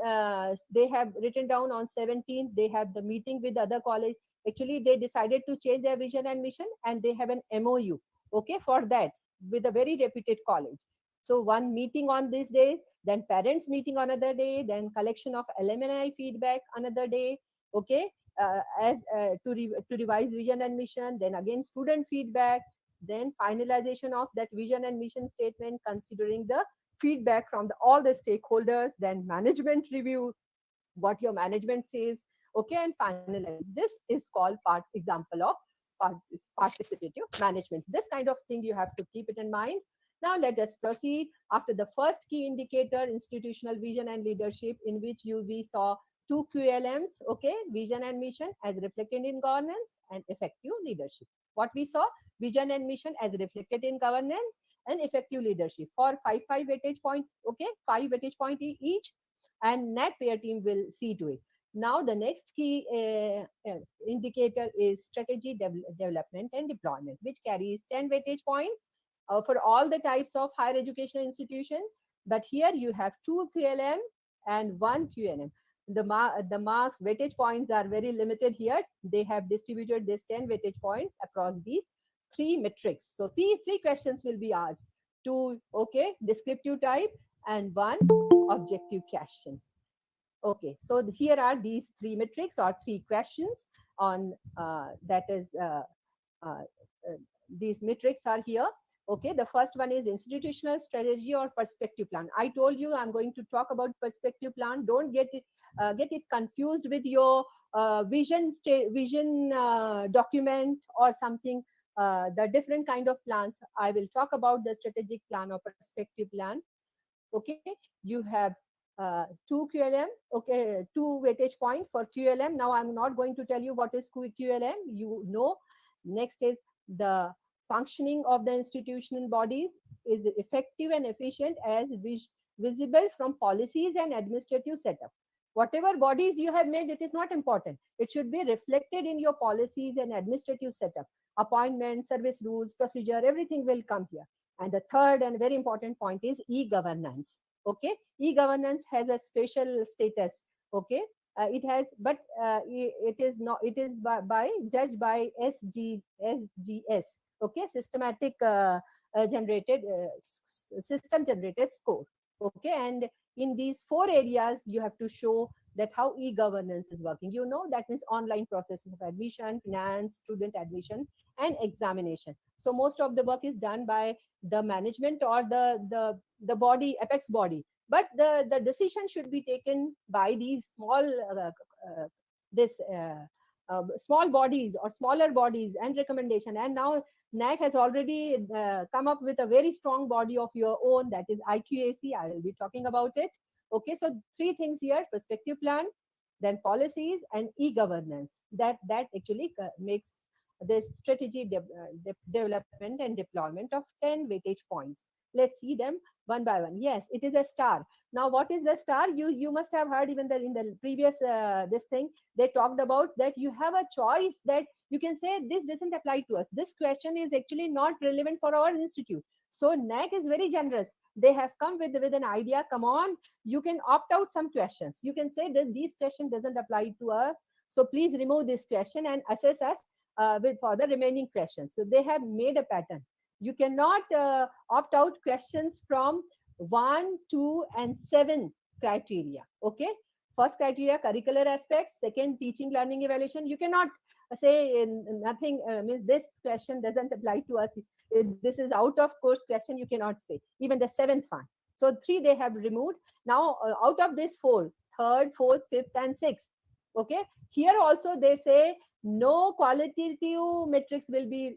they have written down on 17th, they have the meeting with the other college. Actually, they decided to change their vision and mission, and they have an MOU, okay, for that, with a very reputed college. So one meeting on these days, then parents meeting another day, then collection of alumni feedback another day, okay, to revise vision and mission, then again student feedback, then finalization of that vision and mission statement considering the feedback from all the stakeholders, then management review, what your management says, okay, and finalize. This is called example of participative management. This kind of thing you have to keep it in mind. Now let us proceed. After the first key indicator, institutional vision and leadership, in which we saw two QLMs, okay, vision and mission as reflected in governance and effective leadership. What we saw, vision and mission as reflected in governance and effective leadership for 5 weightage point, okay, 5 weightage point each, and NAAC peer team will see to it. Now the next key indicator is strategy development and deployment, which carries 10 weightage points for all the types of higher education institution. But here you have 2 QLM and 1 QNM. The marks weightage points are very limited here. They have distributed this 10 weightage points across these 3 metrics. So these 3 questions will be asked: 2, okay, descriptive type, and 1 objective question. Okay, so here are these 3 metrics or 3 questions on these metrics are here. Okay, the first one is institutional strategy or perspective plan. I told you I'm going to talk about perspective plan. Don't get it confused with your vision document or something. The different kind of plans. I will talk about the strategic plan or perspective plan. Okay, you have 2 QLM, okay, 2 weightage point for QLM. Now I'm not going to tell you what is QLM. You know. Next is the functioning of the institutional bodies is effective and efficient as visible from policies and administrative setup. Whatever bodies you have made, it is not important. It should be reflected in your policies and administrative setup. Appointment, service rules, procedure, everything will come here. And the third and very important point is e-governance. Okay, e-governance has a special status. Okay, it has, but it is not. It is judged by SGS. Okay, system generated score. Okay, and in these 4 areas you have to show that how e-governance is working. You know, that means online processes of admission, finance, student admission, and examination. So most of the work is done by the management or the body, apex body, but the decision should be taken by these small bodies or smaller bodies and recommendation. And now NAAC has already come up with a very strong body of your own, that is IQAC. I will be talking about it. Okay, so 3 things here: perspective plan, then policies, and e-governance. That actually makes this strategy development and deployment of 10 weightage points. Let's see them one by one. Yes, it is a star. Now, what is the star? You must have heard even in the previous this thing, they talked about that you have a choice, that you can say this doesn't apply to us. This question is actually not relevant for our institute. So NAAC is very generous. They have come with an idea. Come on, you can opt out some questions. You can say that this question doesn't apply to us. So please remove this question and assess us for the remaining questions. So they have made a pattern. You cannot opt out questions from 1, 2, and 7 criteria. Okay. First criteria, curricular aspects. Second, teaching, learning, evaluation. You cannot say nothing, means this question doesn't apply to us. This is out of course question. You cannot say. Even the 7th one. So 3 they have removed. Now out of this 4, third, fourth, fifth, and 6th. Okay. Here also they say no qualitative metrics will be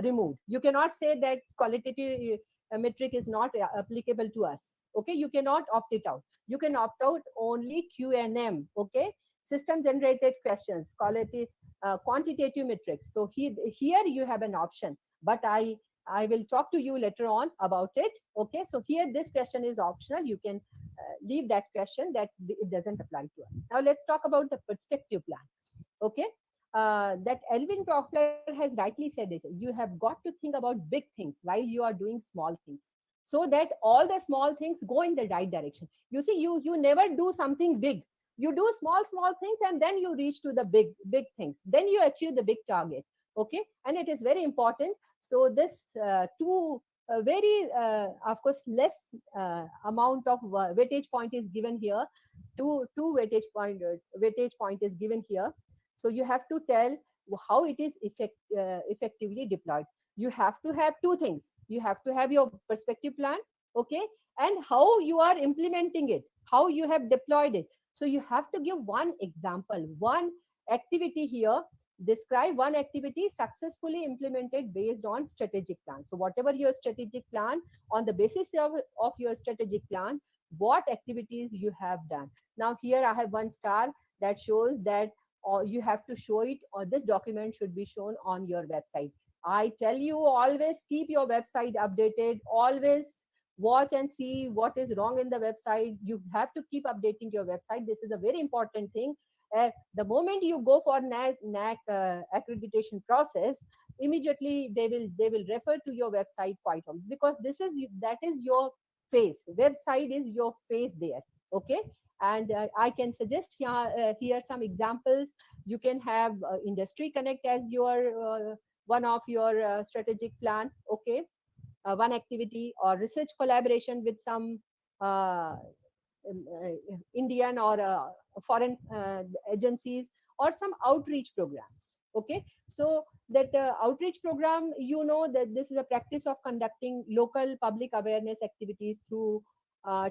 removed. You cannot say that qualitative metric is not applicable to us. Okay, you cannot opt it out. You can opt out only QNM. Okay, system generated questions, quality, quantitative metrics. So here you have an option, but I will talk to you later on about it. Okay, so here this question is optional. You can leave that question, that it doesn't apply to us. Now let's talk about the perspective plan. Okay, that Elvin Toffler has rightly said is, you have got to think about big things while you are doing small things, so that all the small things go in the right direction. You see, you never do something big. You do small things, and then you reach to the big things. Then you achieve the big target. Okay, and it is very important. So this two very of course less amount of weightage point is given here. Two weightage point is given here. So you have to tell how it is effectively deployed. You have to have two things. You have to have your perspective plan, okay, and how you are implementing it, how you have deployed it. So you have to give one example, one activity here. Describe one activity successfully implemented based on strategic plan. So whatever your strategic plan, on the basis of your strategic plan, what activities you have done. Now here I have one star that shows that, or you have to show it, or this document should be shown on your website. I tell you, always keep your website updated. Always watch and see what is wrong in the website. You have to keep updating your website. This is a very important thing. The moment you go for NAAC accreditation process, immediately they will refer to your website quite often, because that is your face. Website is your face there. Okay, and I can suggest here some examples. You can have industry connect as your one of your strategic plan. Okay, one activity, or research collaboration with some uh, Indian or foreign agencies, or some outreach programs. Okay, so that outreach program, you know that this is a practice of conducting local public awareness activities through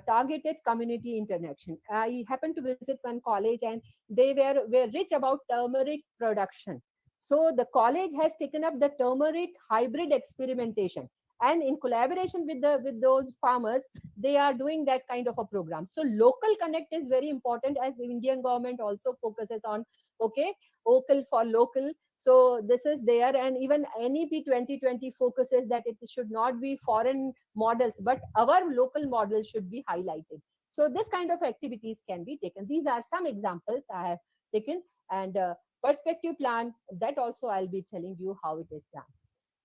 targeted community interaction. I happened to visit one college, and they were rich about turmeric production. So the college has taken up the turmeric hybrid experimentation, and in collaboration with those farmers, they are doing that kind of a program. So local connect is very important, as the Indian government also focuses on. Okay, vocal for local. So this is there, and even NEP 2020 focuses that it should not be foreign models, but our local model should be highlighted. So this kind of activities can be taken. These are some examples I have taken. And perspective plan, that also I'll be telling you how it is done.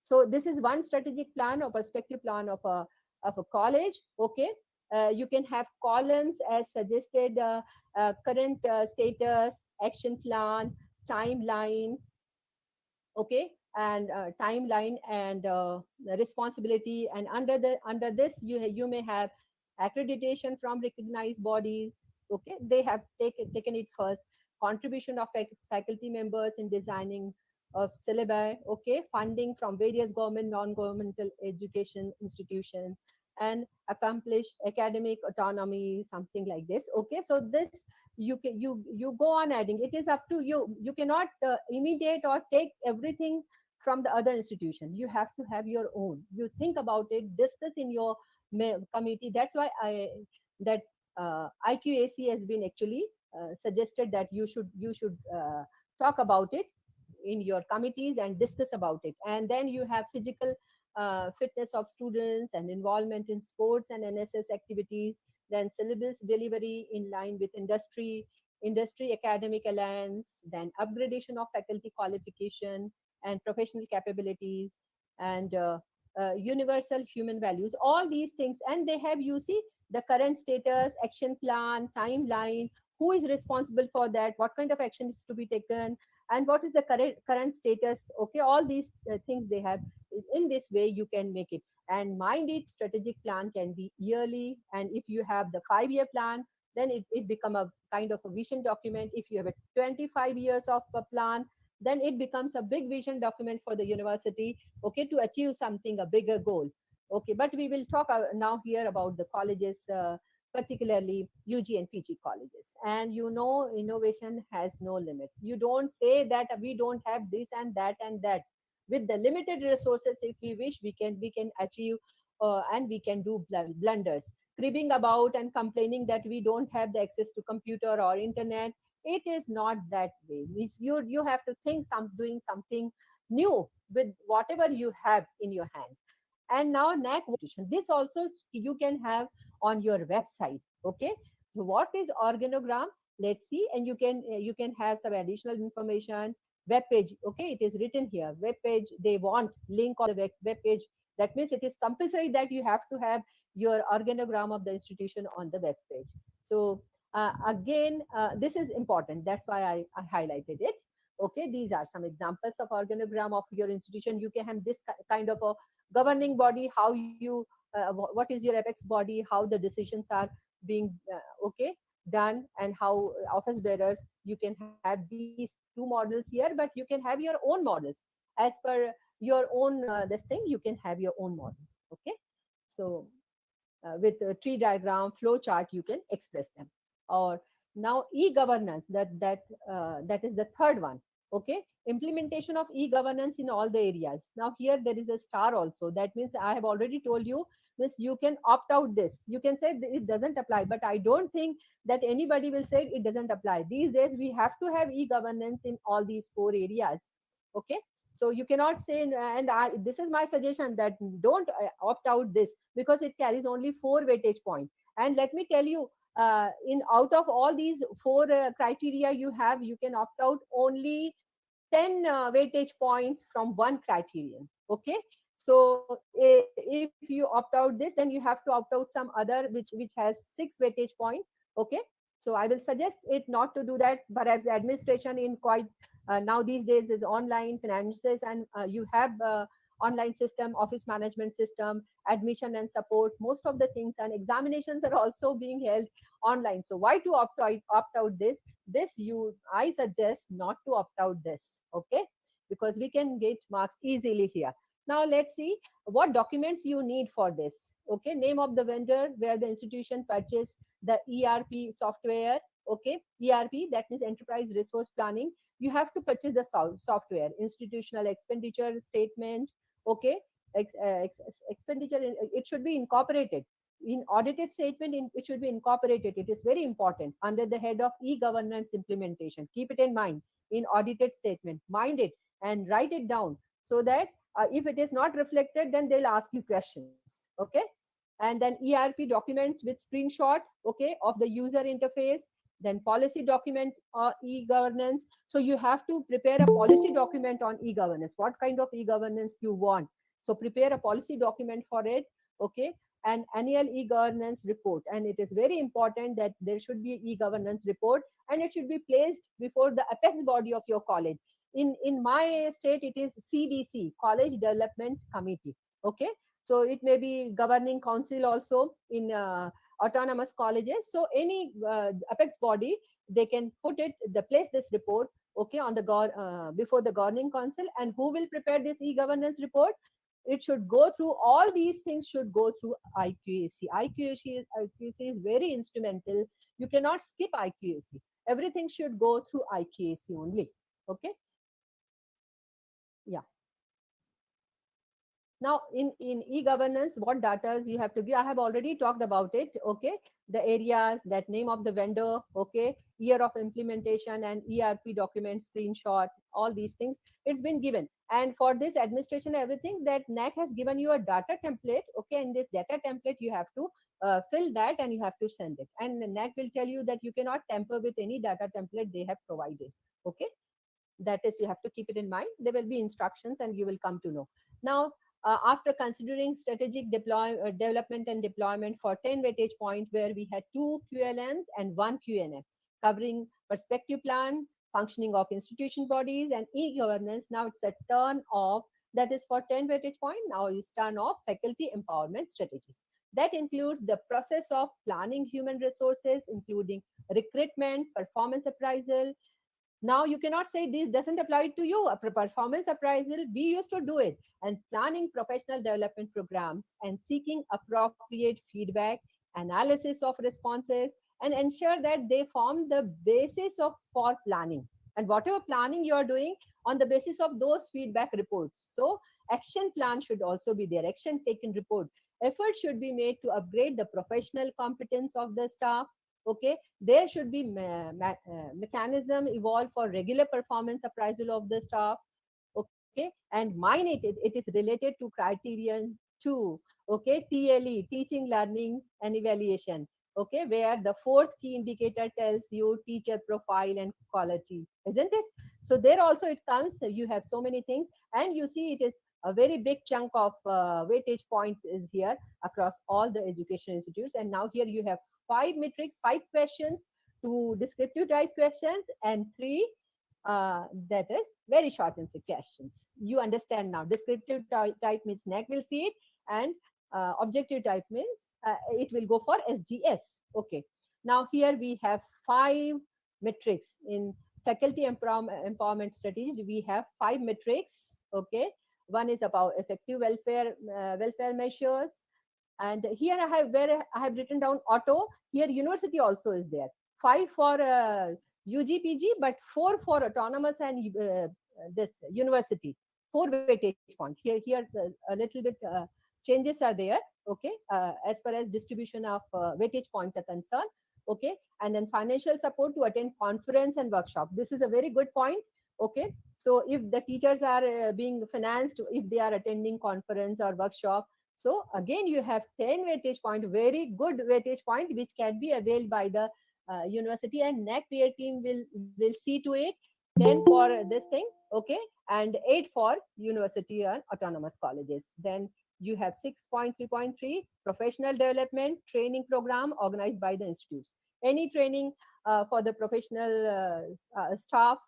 So this is one strategic plan or perspective plan of a college. Okay, you can have columns as suggested: current status, action plan, timeline. Okay, and timeline, and responsibility. And under this, you may have accreditation from recognized bodies. Okay, they have taken it first. Contribution of faculty members in designing of syllabi. Okay, funding from various government, non-governmental education institutions, and accomplish academic autonomy, something like this. Okay, so this you go on adding. It is up to you. You cannot imitate or take everything from the other institution. You have to have your own. You think about it, discuss in your committee. That's why that IQAC has been actually suggested that you should talk about it in your committees and discuss about it. And then you have physical fitness of students and involvement in sports and NSS activities. Then syllabus delivery in line with industry academic alliance, then upgradation of faculty qualification and professional capabilities, and universal human values, all these things. And they have, you see, the current status, action plan, timeline, who is responsible for that, what kind of action is to be taken, and what is the current status. Okay, all these things they have. In this way you can make it. And mind it, strategic plan can be yearly, and if you have the 5-year plan, then it become a kind of a vision document. If you have a 25 years of a plan, then it becomes a big vision document for the university, okay, to achieve something, a bigger goal. Okay, but we will talk now here about the colleges, particularly UG and PG colleges. And you know, innovation has no limits. You don't say that we don't have this and that and that. With the limited resources, if we wish, we can achieve and we can do blunders. cribbing about and complaining that we don't have the access to computer or internet. It is not that way. You have to think doing something new with whatever you have in your hand. And now NAAC, this also you can have on your website. Okay, so what is organogram? Let's see. And you can have some additional information. Web page, okay, it is written here. Web page, they want link on the web page. That means it is compulsory that you have to have your organogram of the institution on the web page. So again, this is important. That's why I highlighted it. Okay, these are some examples of organogram of your institution. You can have this kind of a governing body, how you what is your apex body, how the decisions are being okay done, and how office bearers, you can have these two models here, but you can have your own models as per your own this thing. You can have your own model. Okay, so with a tree diagram, flow chart, you can express them. Or now e-governance, that is the third one. Okay, implementation of e-governance in all the areas. Now here there is a star also. That means I have already told you, miss, you can opt out this. You can say it doesn't apply, but I don't think that anybody will say it doesn't apply. These days we have to have e-governance in all these 4 areas. Okay, so you cannot say, and this is my suggestion, that don't opt out this, because it carries only 4 weightage point. And let me tell you, in out of all these 4 criteria you can opt out only 10 weightage points from one criterion. Okay, so if you opt out this, then you have to opt out some other which has 6 weightage point. Okay, so I will suggest it not to do that. Perhaps administration in quite now these days is online finances, and you have online system, office management system, admission and support, most of the things, and examinations are also being held online. So why to opt out this you I suggest not to opt out this. Okay, because we can get marks easily here. Now let's see what documents you need for this. Okay, name of the vendor where the institution purchased the ERP software. Okay, ERP, that means enterprise resource planning. You have to purchase the software. Institutional expenditure statement. Okay, expenditure, it should be incorporated in audited statement. It should be incorporated. It is very important under the head of e-governance implementation. Keep it in mind in audited statement. Mind it and write it down, so that if it is not reflected, then they'll ask you questions. Okay, and then ERP document with screenshot, okay, of the user interface. Then policy document or e-governance. So you have to prepare a policy document on e-governance. What kind of e-governance you want? So prepare a policy document for it. Okay, and annual e-governance report. And it is very important that there should be e-governance report, and it should be placed before the apex body of your college. In my state, it is CDC, College Development Committee. Okay, so it may be governing council also in autonomous colleges. So any apex body, they can place this report, okay, on the before the governing council. And who will prepare this e-governance report? It should go through all these things, should go through IQAC. IQAC is very instrumental. You cannot skip IQAC. Everything should go through IQAC only. Okay, yeah. Now in e-governance, what data you have to give, I have already talked about it. Okay, the areas, that name of the vendor, okay, year of implementation, and ERP document screenshot, all these things, it's been given. And for this administration, everything, that NAAC has given you a data template. Okay, in this data template you have to fill that, and you have to send it. And the NAAC will tell you that you cannot tamper with any data template they have provided. Okay, that is, you have to keep it in mind. There will be instructions and you will come to know. Now after considering strategic development and deployment for 10 weightage point, where we had 2 QLMs and 1 QNF, covering perspective plan, functioning of institution bodies, and e-governance. Now it's a turn of, that is for 10 weightage point. Now it's turn of faculty empowerment strategies. That includes the process of planning human resources, including recruitment, performance appraisal. Now you cannot say this doesn't apply to you. A performance appraisal, we used to do it. And planning professional development programs, and seeking appropriate feedback, analysis of responses, and ensure that they form the basis for planning. And whatever planning you are doing, on the basis of those feedback reports. So action plan should also be there, action taken report. Effort should be made to upgrade the professional competence of the staff. Okay, there should be mechanism evolved for regular performance appraisal of the staff. Okay, and mine it is related to criterion 2. Okay, TLE, teaching, learning, and evaluation. Okay, where the fourth key indicator tells you teacher profile and quality, isn't it? So there also it comes. You have so many things, and you see it is a very big chunk of weightage point is here across all the education institutes. And now here you have 5 metrics, 5 questions, 2 descriptive type questions, and 3 that is very short answer questions. You understand now. Descriptive type means NAAC will see it, and objective type means it will go for SGS. Okay. Now here we have 5 metrics in faculty empowerment strategies. We have 5 metrics. Okay. One is about effective welfare measures, and here I have written down auto. Here university also is there. 5 for UG, PG, but 4 for autonomous and this university. 4 weightage point. Here a little bit changes are there. Okay, as far as distribution of weightage points are concerned. Okay, and then financial support to attend conference and workshop. This is a very good point. Okay, so if the teachers are being financed, if they are attending conference or workshop, so again you have 10 weightage point, very good weightage point, which can be availed by the university, and NAAC peer team will see to it. 10 for this thing. Okay, and 8 for university and autonomous colleges. Then you have 6.3.3 professional development training program organized by the institutes. Any training for the professional staff,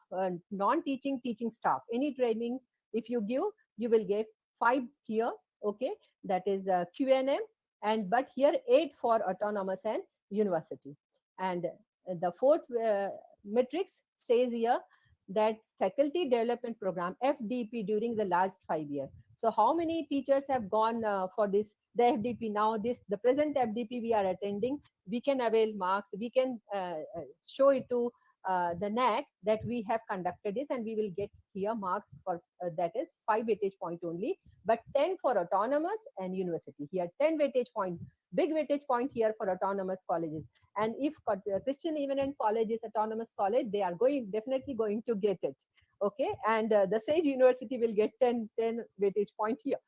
non-teaching, teaching staff, any training if you give, you will get 5 here. Okay, that is QNM, and but here 8 for autonomous and university. And the fourth matrix says here that faculty development program, FDP, during the last 5 years. So how many teachers have gone for this, the FDP? Now the present FDP we are attending, we can avail marks, we can show it to the NAAC that we have conducted this, and we will get here marks for that is 5 weightage point only, but 10 for autonomous and university. Here 10 weightage point, big weightage point here for autonomous colleges. And if Christian Eminent College is autonomous college, they are definitely going to get it. Okay, and the Sage University will get 10 weightage point here.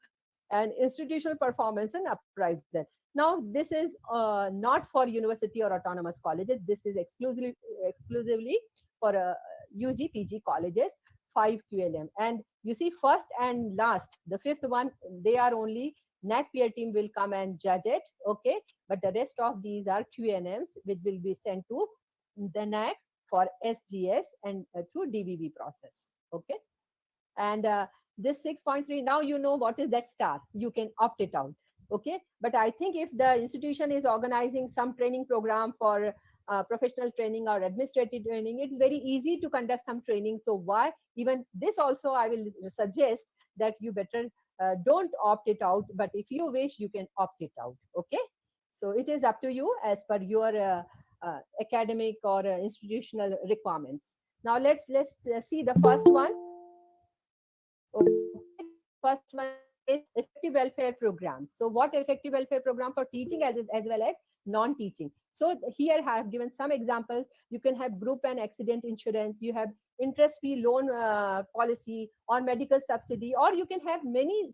And institutional performance and appraisal. Now this is not for university or autonomous colleges. This is exclusively for UG, PG colleges, 5 QLM. And you see first and last, the fifth one, they are only NAAC peer team will come and judge it. Okay, but the rest of these are QNMs, which will be sent to the NAAC for SGS and through DBB process. Okay, and this 6.3, now you know what is that star. You can opt it out. Okay, but I think if the institution is organizing some training program for professional training or administrative training, it's very easy to conduct some training. So why even this also I will suggest that you better don't opt it out, but if you wish, you can opt it out. Okay, so it is up to you as per your academic or institutional requirements. Now let's see the first one. Okay. First one is effective welfare programs. So what effective welfare program for teaching as well as non-teaching? So here I have given some examples. You can have group and accident insurance, you have interest-free loan policy or medical subsidy, or you can have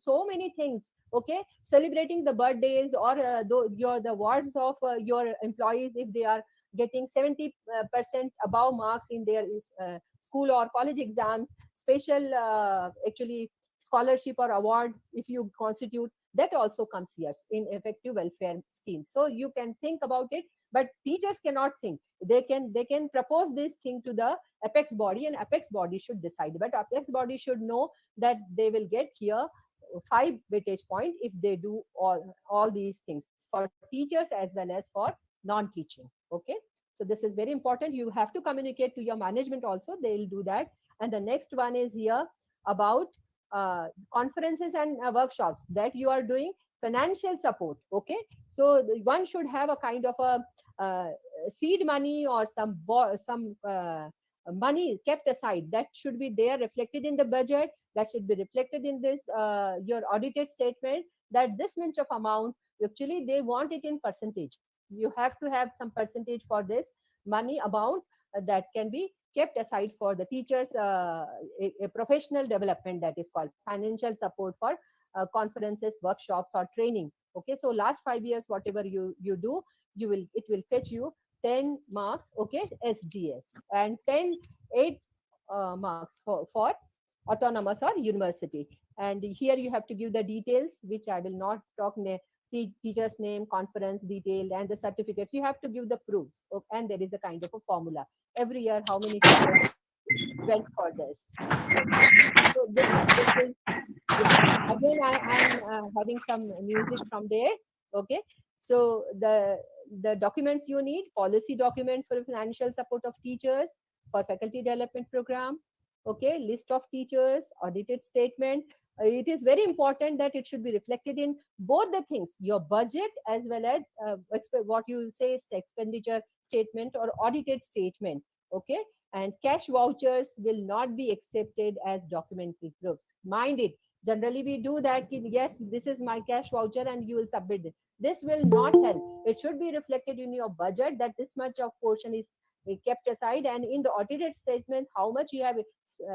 so many things. Okay, celebrating the birthdays or the awards of your employees if they are getting 70% above marks in their school or college exams, special actually scholarship or award if you constitute, that also comes here in effective welfare scheme. So you can think about it, but teachers cannot think. They can propose this thing to the apex body, and apex body should decide, but apex body should know that they will get here 5 weightage point if they do all these things for teachers as well as for non-teaching. Okay, so this is very important. You have to communicate to your management also, they will do that. And the next one is here about conferences and workshops that you are doing, financial support. Okay, so one should have a kind of a seed money or some money kept aside that should be there reflected in the budget, that should be reflected in this your audited statement, that this much of amount, actually they want it in percentage. You have to have some percentage for this money amount that can be kept aside for the teachers, a professional development, that is called financial support for conferences, workshops, or training. Okay, so last 5 years, whatever you do, it will fetch you 10 marks, okay, SDS, and 8 marks for autonomous or university. And here you have to give the details, which I will not talk, teacher's name, conference detail, and the certificates. You have to give the proofs, and there is a kind of a formula every year how many teachers went for this. So this is, yeah. Again, I'm having some music from there. Okay, so the documents you need: policy document for financial support of teachers, for faculty development program. Okay, list of teachers, audited statement. It is very important that it should be reflected in both the things, your budget as well as what you say is expenditure statement or audited statement. Okay, and cash vouchers will not be accepted as documentary proofs. Mind it. Generally, we do that. Yes, this is my cash voucher, and you will submit it. This will not help. It should be reflected in your budget that this much of portion is kept aside, and in the audited statement, how much you have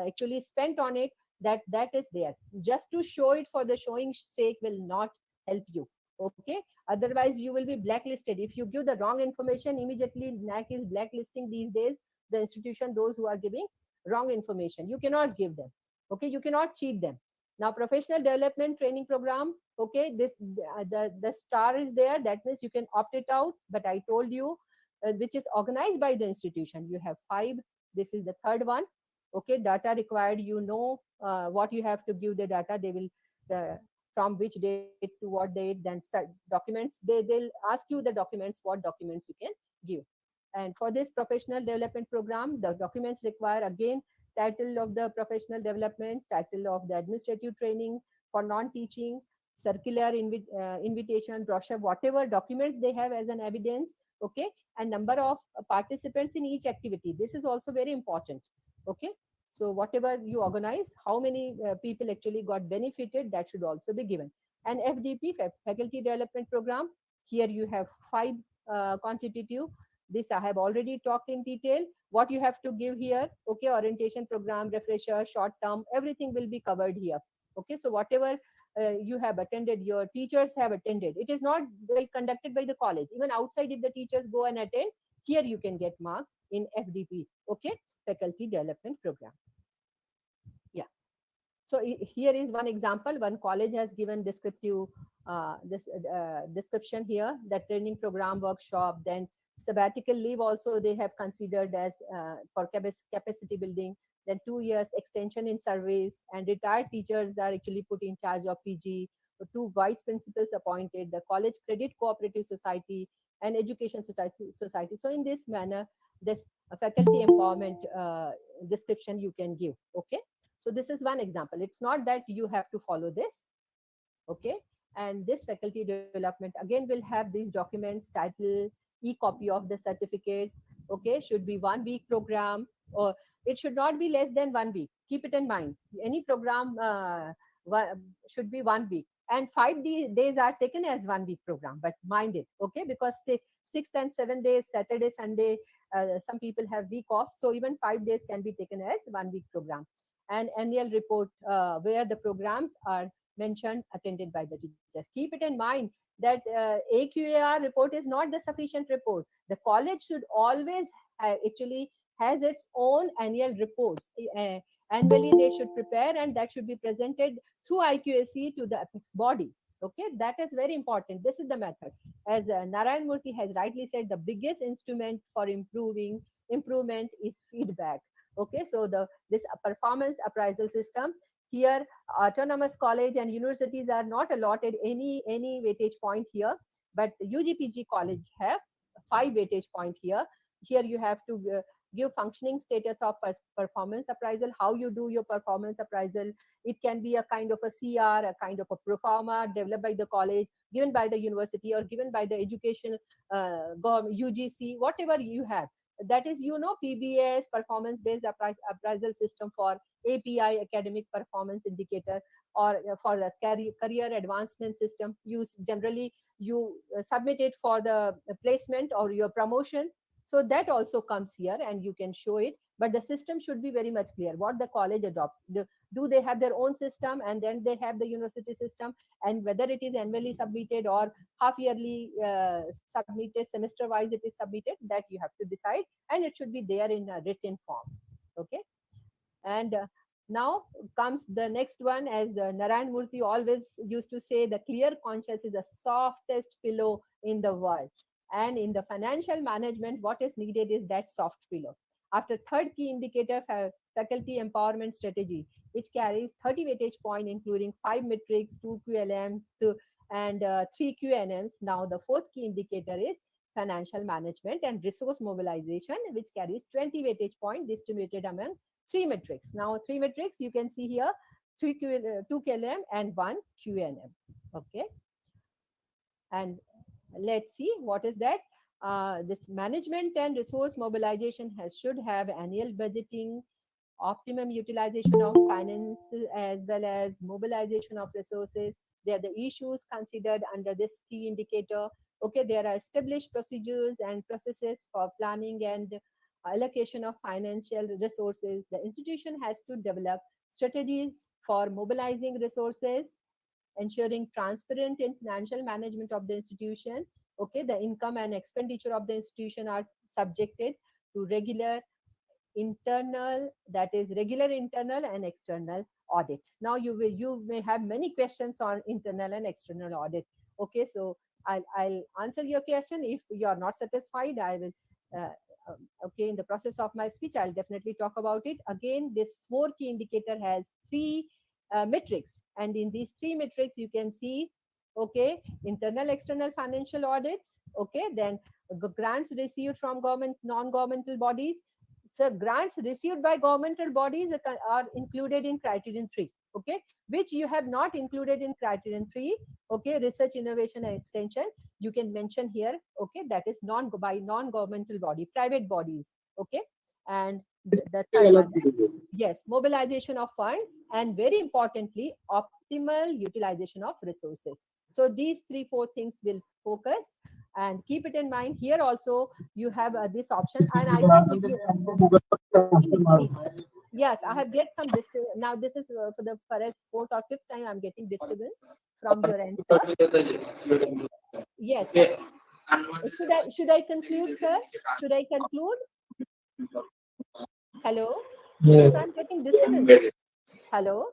actually spent on it. That is there. Just to show it for the showing sake will not help you. Okay. Otherwise, you will be blacklisted. If you give the wrong information, immediately NAAC is blacklisting these days the institution, those who are giving wrong information. You cannot give them. Okay, you cannot cheat them. Now, professional development training program. Okay, this the star is there. That means you can opt it out. But I told you, which is organized by the institution. You have 5. This is the third one. Okay, data required. You know what you have to give the data. They will from which date to what date. Then documents. They'll ask you the documents. What documents you can give. And for this professional development program, the documents require again title of the professional development, title of the administrative training for non-teaching, circular invitation, brochure, whatever documents they have as an evidence, okay, and number of participants in each activity. This is also very important, okay. So whatever you organize, how many people actually got benefited, that should also be given. And FDP, Faculty Development Program, here you have 5 quantitative. This I have already talked in detail. What you have to give here, okay, orientation program, refresher, short term, everything will be covered here. Okay, so whatever you have attended, your teachers have attended. It is not conducted by the college. Even outside, if the teachers go and attend, here you can get mark in FDP, okay, Faculty Development Program. Yeah. So here is one example. One college has given descriptive description here, that training program, workshop, then sabbatical leave also they have considered as for capacity building, then 2 years extension in service, and retired teachers are actually put in charge of PG, 2 vice principals appointed, the college credit cooperative society and education society. So in this manner, this faculty empowerment description you can give. Okay, so this is one example. It's not that you have to follow this. Okay, and this faculty development again will have these documents, title, e-copy of the certificates. Okay, should be 1 week program, or it should not be less than 1 week. Keep it in mind. Any program should be 1 week, and 5 days are taken as 1 week program. But mind it, okay, because 6 and 7 days, Saturday, Sunday, some people have week off, so even 5 days can be taken as 1 week program. And annual report where the programs are mentioned, attended by the teachers. Keep it in mind that AQAR report is not the sufficient report. The college should always actually has its own annual reports. Annually they should prepare, and that should be presented through IQAC to the apex body. Okay, that is very important. This is the method. As Narayan Murthy has rightly said, the biggest instrument for improvement is feedback. Okay, so this performance appraisal system. Here, autonomous college and universities are not allotted any weightage point here, but UGPG college have 5 weightage point here. Here you have to give functioning status of performance appraisal, how you do your performance appraisal. It can be a kind of a CR, a kind of a pro forma developed by the college, given by the university, or given by the education government, UGC, whatever you have. that is, PBS, performance based appraisal system for API, academic performance indicator, or for the career advancement system. Generally you submit it for the placement or your promotion. So that also comes here and you can show it, but the system should be very much clear what the college adopts. Do they have their own system, and then they have the university system, and whether it is annually submitted or half yearly submitted, semester wise it is submitted, that you have to decide, and it should be there in a written form. Okay. And now comes the next one, as Narayan Murthy always used to say, the clear conscience is the softest pillow in the world. And in the financial management, what is needed is that soft pillow. After third key indicator, faculty empowerment strategy, which carries 30 weightage point, including 5 metrics, 2 QLM, and 3 QNMs. Now the fourth key indicator is financial management and resource mobilization, which carries 20 weightage point distributed among 3 metrics. Now 3 metrics you can see here, 2 QLM and 1 QNM. Okay. And let's see what is that. The management and resource mobilization should have annual budgeting, optimum utilization of finance, as well as mobilization of resources. They are the issues considered under this key indicator. Okay, there are established procedures and processes for planning and allocation of financial resources. The institution has to develop strategies for mobilizing resources, ensuring transparent and financial management of the institution. Okay, the income and expenditure of the institution are subjected to regular internal and external audit. Now you may have many questions on internal and external audit. Okay, so I'll answer your question. If you are not satisfied, I will okay, in the process of my speech I'll definitely talk about it. Again, this 4 key indicator has 3 metrics, and in these 3 metrics you can see, okay, internal external financial audits, okay, then grants received from government, non-governmental bodies. So grants received by governmental bodies are included in criterion 3, okay, which you have not included in criterion 3. Okay, research, innovation and extension, you can mention here. Okay, that is by non-governmental body, private bodies. Okay, and the third one, yes, mobilization of funds, and very importantly, optimal utilization of resources. So these 3-4 things will focus, and keep it in mind. Here also you have this option, and I think please. Yes, I have get some disturbance. Now this is for the 4th or 5th time I'm getting disturbance from your end, sir. Yes, sir. Should I conclude, sir? Should I conclude? Hello? Yes, I'm getting disturbance. Hello?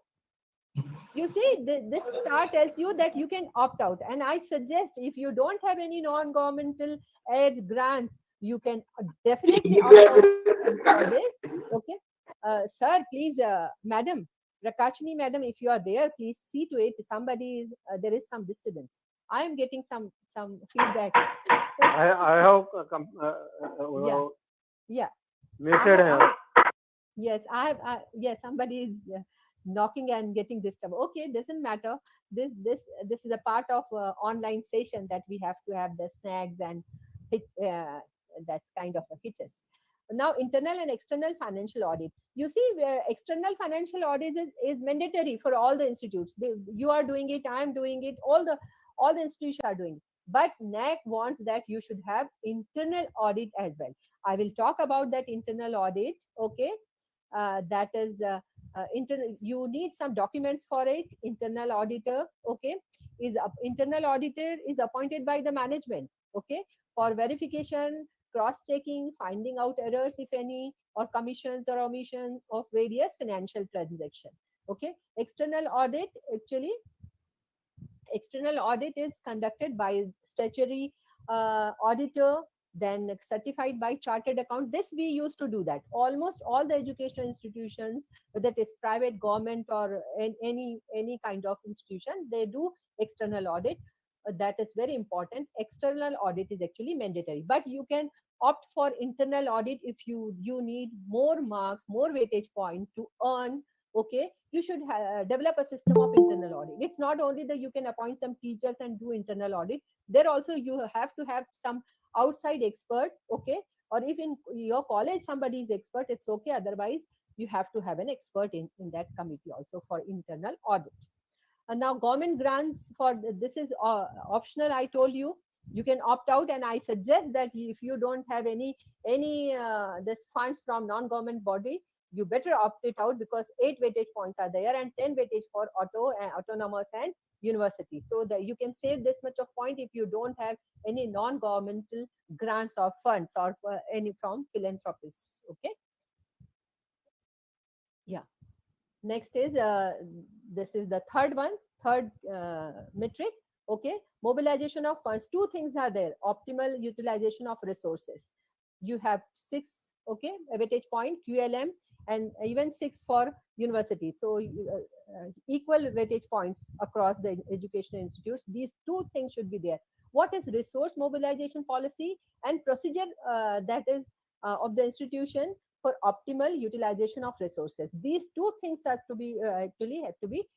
You see, this star tells you that you can opt out. And I suggest, if you don't have any non-governmental aids, grants, you can definitely opt out for this. Okay. Sir, please, madam, Rakashini madam, if you are there, please see to it. Somebody is, there is some disturbance. I am getting some feedback. I have yeah. muted. Yes, yes, somebody is knocking and getting disturbed. Okay, doesn't matter. This is a part of online session that we have to have the snags and that's kind of a hitches. Now, internal and external financial audit. You see, external financial audit is mandatory for all the institutes. You are doing it, I am doing it, all the institutions are doing it. But NAAC wants that you should have internal audit as well. I will talk about that internal audit. Okay, that is you need some documents for it. Internal auditor, okay, internal auditor is appointed by the management, okay, for verification, cross-checking, finding out errors, if any, or commissions or omissions of various financial transactions. Okay, external audit, actually, external audit is conducted by statutory auditor, then certified by chartered account. This we used to do that. Almost all the educational institutions, whether it is private, government, or any kind of institution, they do external audit. That is very important. External audit is actually mandatory, but you can opt for internal audit if you need more marks, more weightage point to earn. Okay, you should develop a system of internal audit. It's not only that you can appoint some teachers and do internal audit. There also you have to have some outside expert, okay, or if in your college somebody is expert, it's okay. Otherwise, you have to have an expert in that committee also for internal audit. And now government grants for this is optional. I told you you can opt out, and I suggest that if you don't have any this funds from non-government body, you better opt it out, because 8 weightage points are there and 10 weightage for autonomous and university. So that you can save this much of point if you don't have any non-governmental grants or funds or any from philanthropists. Okay. Yeah. Next is this is the third metric. Okay, mobilization of funds. Two things are there: optimal utilization of resources. You have 6, okay, weightage point QLM, and even 6 for university. So equal weightage points across the educational institutes. These two things should be there. What is resource mobilization policy and procedure that is of the institution for optimal utilization of resources? These two things have to be actually have to be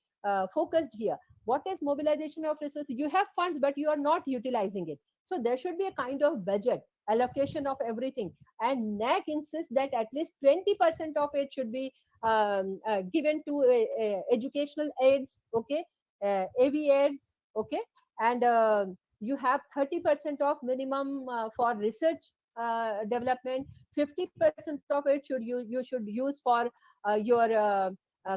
focused here. What is mobilization of resources? You have funds, but you are not utilizing it. So there should be a kind of budget allocation of everything. And NAAC insists that at least 20% of it should be given to educational aids, okay, AV aids, okay, and you have 30% of minimum for research development. 50% of it you should use for your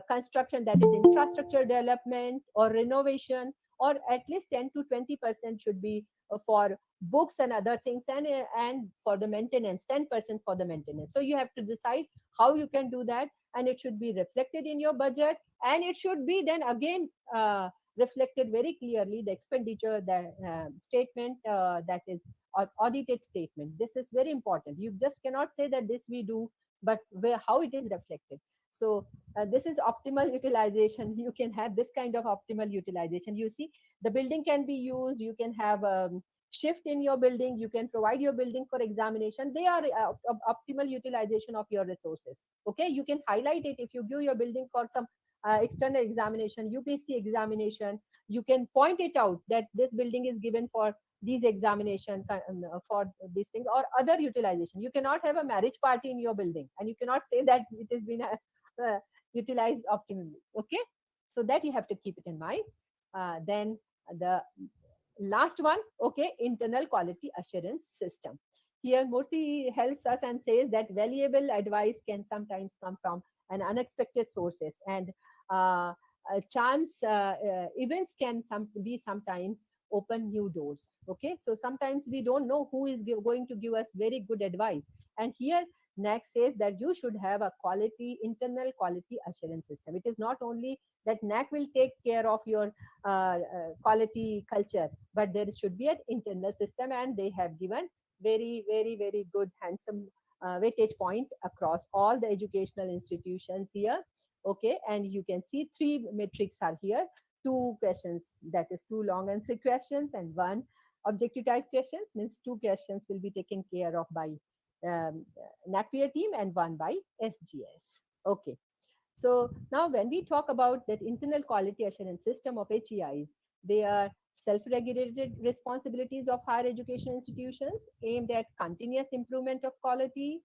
construction, that is infrastructure development or renovation, or at least 10 to 20% should be for books and other things, and for the maintenance, 10% for the maintenance. So you have to decide how you can do that, and it should be reflected in your budget, and it should be then again reflected very clearly, the expenditure, the statement that is audited statement. This is very important. You just cannot say that this we do, but how it is reflected. So this is optimal utilization. You can have this kind of optimal utilization. You see, the building can be used. You can have shift in your building. You can provide your building for examination. They are optimal utilization of your resources. Okay, you can highlight it if you give your building for some external examination, UPSC examination. You can point it out that this building is given for these examination for these things, or other utilization. You cannot have a marriage party in your building, and you cannot say that it has been utilized optimally. Okay, so that you have to keep it in mind. Then the last one, okay, internal quality assurance system. Here Murthy helps us and says that valuable advice can sometimes come from an unexpected sources, and chance events can be sometimes open new doors. Okay, so sometimes we don't know who is going to give us very good advice, and here NAAC says that you should have a internal quality assurance system. It is not only that NAAC will take care of your quality culture, but there should be an internal system, and they have given very, very, very good, handsome weightage point across all the educational institutions here. Okay, and you can see 3 metrics are here. 2 questions, that is 2 long answer questions, and 1 objective type questions, means 2 questions will be taken care of by NAAC team and 1 by SGS. Okay, so now when we talk about that internal quality assurance system of HEIs, they are self-regulated responsibilities of higher education institutions aimed at continuous improvement of quality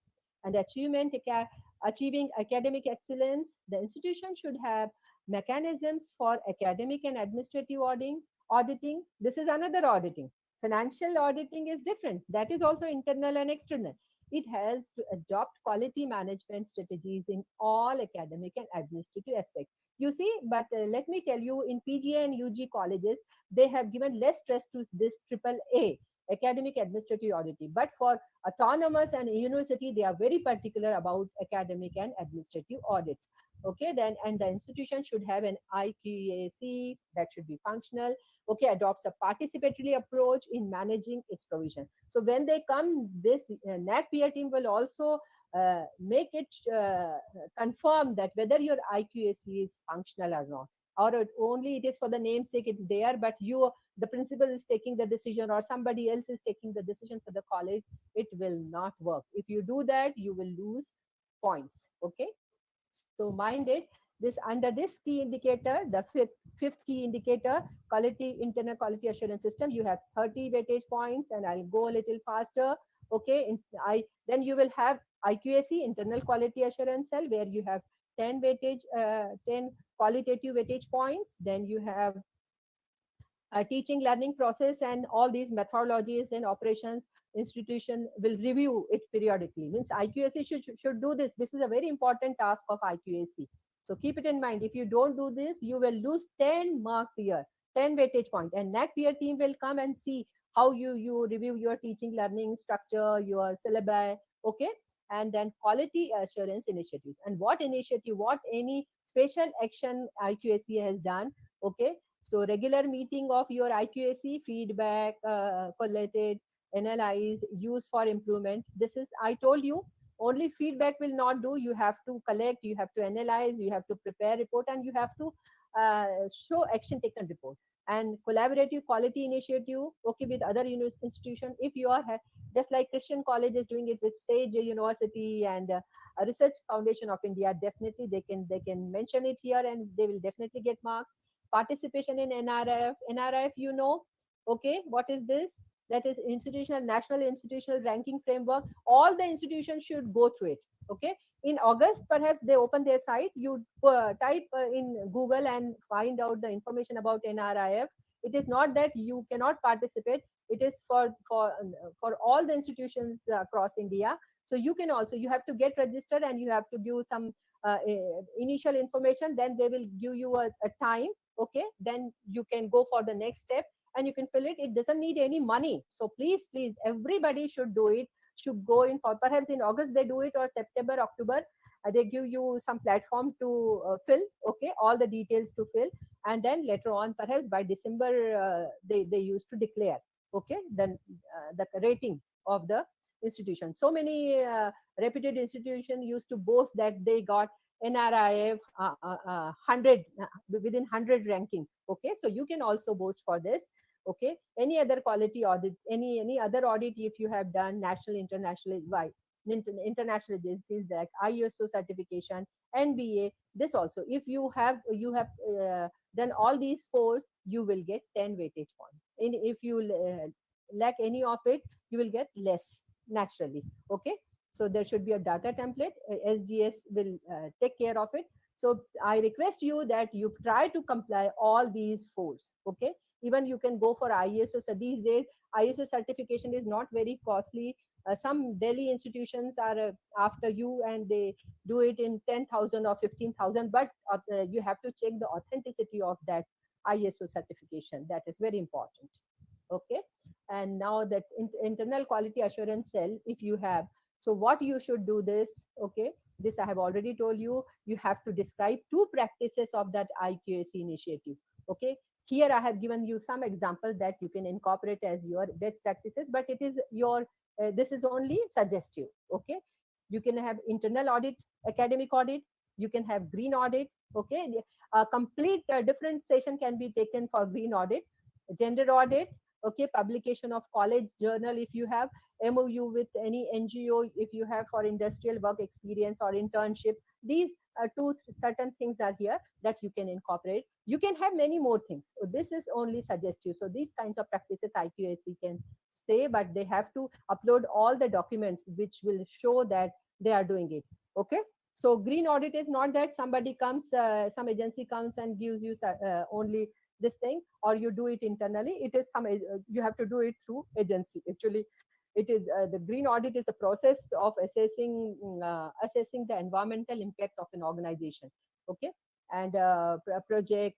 and achieving academic excellence. The institution should have mechanisms for academic and administrative auditing. This is another auditing. Financial auditing is different. That is also internal and external. It has to adopt quality management strategies in all academic and administrative aspects. You see, but let me tell you, in PGA and UG colleges, they have given less stress to this AAA, academic administrative auditing. But for autonomous and university, they are very particular about academic and administrative audits. Okay, then, and the institution should have an IQAC that should be functional. Okay, adopts a participatory approach in managing its provision. So when they come, this NAAC peer team will also make it confirm that whether your IQAC is functional or not, or only it is for the namesake, it's there, but the principal is taking the decision, or somebody else is taking the decision for the college. It will not work. If you do that, you will lose points. Okay, so mind it. This under this key indicator, the fifth key indicator, internal quality assurance system, you have 30 weightage points, and I'll go a little faster. Okay, then you will have IQAC, internal quality assurance cell, where you have 10 weightage, 10 qualitative weightage points. Then you have a teaching learning process, and all these methodologies and operations. Institution will review it periodically. Means IQAC should do this. This is a very important task of IQAC. So keep it in mind. If you don't do this, you will lose 10 marks here, 10 weightage point. And NAAC peer team will come and see how you review your teaching learning structure, your syllabi. Okay. And then quality assurance initiatives, and what initiative, what any special action IQAC has done. Okay. So regular meeting of your IQAC, feedback collected, analyzed, used for improvement. This is, I told you, only feedback will not do. You have to collect, you have to analyze, you have to prepare report, and you have to show action taken report. And collaborative quality initiative, okay, with other institution. If you are just like Christian College is doing it with Sage University and Research Foundation of India, definitely they can mention it here, and they will definitely get marks. Participation in NRF. NRF, okay, what is this? That is institutional, national institutional ranking framework. All the institutions should go through it. Okay. In August, perhaps they open their site. You type in Google and find out the information about NRIF. It is not that you cannot participate. It is for all the institutions across India. So you can also, you have to get registered, and you have to give some initial information. Then they will give you a time. Okay, then you can go for the next step, and you can fill it. It doesn't need any money. So please, everybody should do it, should go in for, perhaps in August they do it, or September, October, they give you some platform to fill. Okay, all the details to fill. And then later on, perhaps by December, they used to declare, okay, then the rating of the institution. So many reputed institutions used to boast that they got NRIF 100 within 100 ranking. Okay, so you can also boast for this. Okay, any other quality audit, any other audit, if you have done national, international, international agencies like ISO certification, NBA, this also. If you have done all these four, you will get 10 weightage point. And if you lack any of it, you will get less naturally. Okay. So there should be a data template. SGS will take care of it. So I request you that you try to comply all these fours. Okay. Even you can go for ISO. So these days, ISO certification is not very costly. Some Delhi institutions are after you, and they do it in 10,000 or 15,000. But you have to check the authenticity of that ISO certification. That is very important. Okay. And now that internal quality assurance cell, if you have, so what you should do this, okay, this I have already told you. You have to describe 2 practices of that IQAC initiative. Okay, here I have given you some examples that you can incorporate as your best practices, but it is your, this is only suggestive. Okay, you can have internal audit, academic audit, you can have green audit. Okay, a complete different session can be taken for green audit, gender audit. Okay, publication of college journal if you have, MOU with any NGO if you have for industrial work experience or internship. These 2 certain things are here that you can incorporate. You can have many more things. So this is only suggestive. So these kinds of practices IQAC can say, but they have to upload all the documents which will show that they are doing it. Okay. So green audit is not that somebody comes, some agency comes and gives you only this thing, or you do it internally. It is some, you have to do it through agency. Actually, it is the green audit is a process of assessing the environmental impact of an organization. Okay, and project,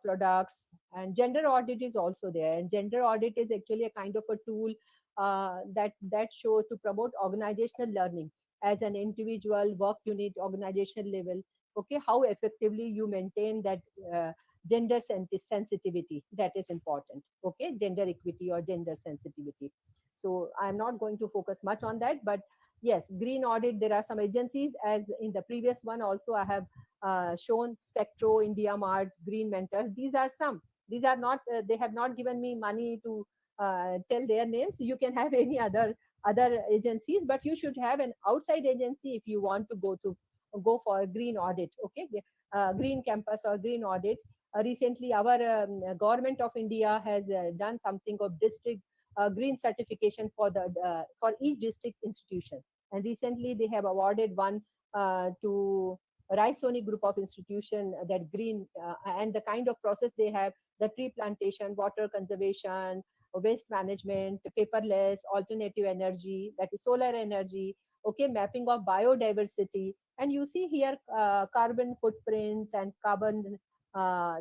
products, and gender audit is also there. And gender audit is actually a kind of a tool that show to promote organizational learning as an individual, work unit, organizational level. Okay, how effectively you maintain that gender sensitivity, that is important. Okay, gender equity or gender sensitivity. So I'm not going to focus much on that, but yes, green audit, there are some agencies, as in the previous one also I have shown Spectro, India Mart, Green Mentors. These are some, these are not, they have not given me money to tell their names. You can have any other agencies, but you should have an outside agency if you want to go for a green audit. Okay, green campus or green audit. Recently, our government of India has done something of district green certification for each district institution. And recently they have awarded one to Raisoni group of institution, that green, and the kind of process they have, the tree plantation, water conservation, waste management, paperless, alternative energy, that is solar energy, okay, mapping of biodiversity. And you see here carbon footprints and carbon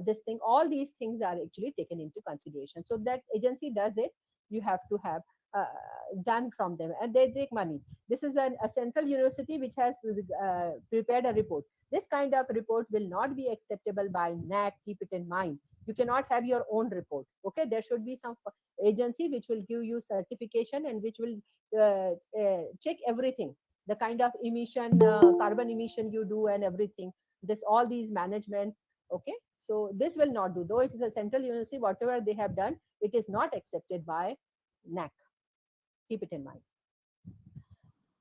this thing, all these things are actually taken into consideration. So that agency does it, you have to have uh, done from them, and they take money. This is a central university which has prepared a report. This kind of report will not be acceptable by NAAC, keep it in mind. You cannot have your own report, okay? There should be some agency which will give you certification and which will check everything, the kind of emission, carbon emission you do and everything, this all these management, okay? So this will not do, though it is a central university, whatever they have done, it is not accepted by NAAC, keep it in mind.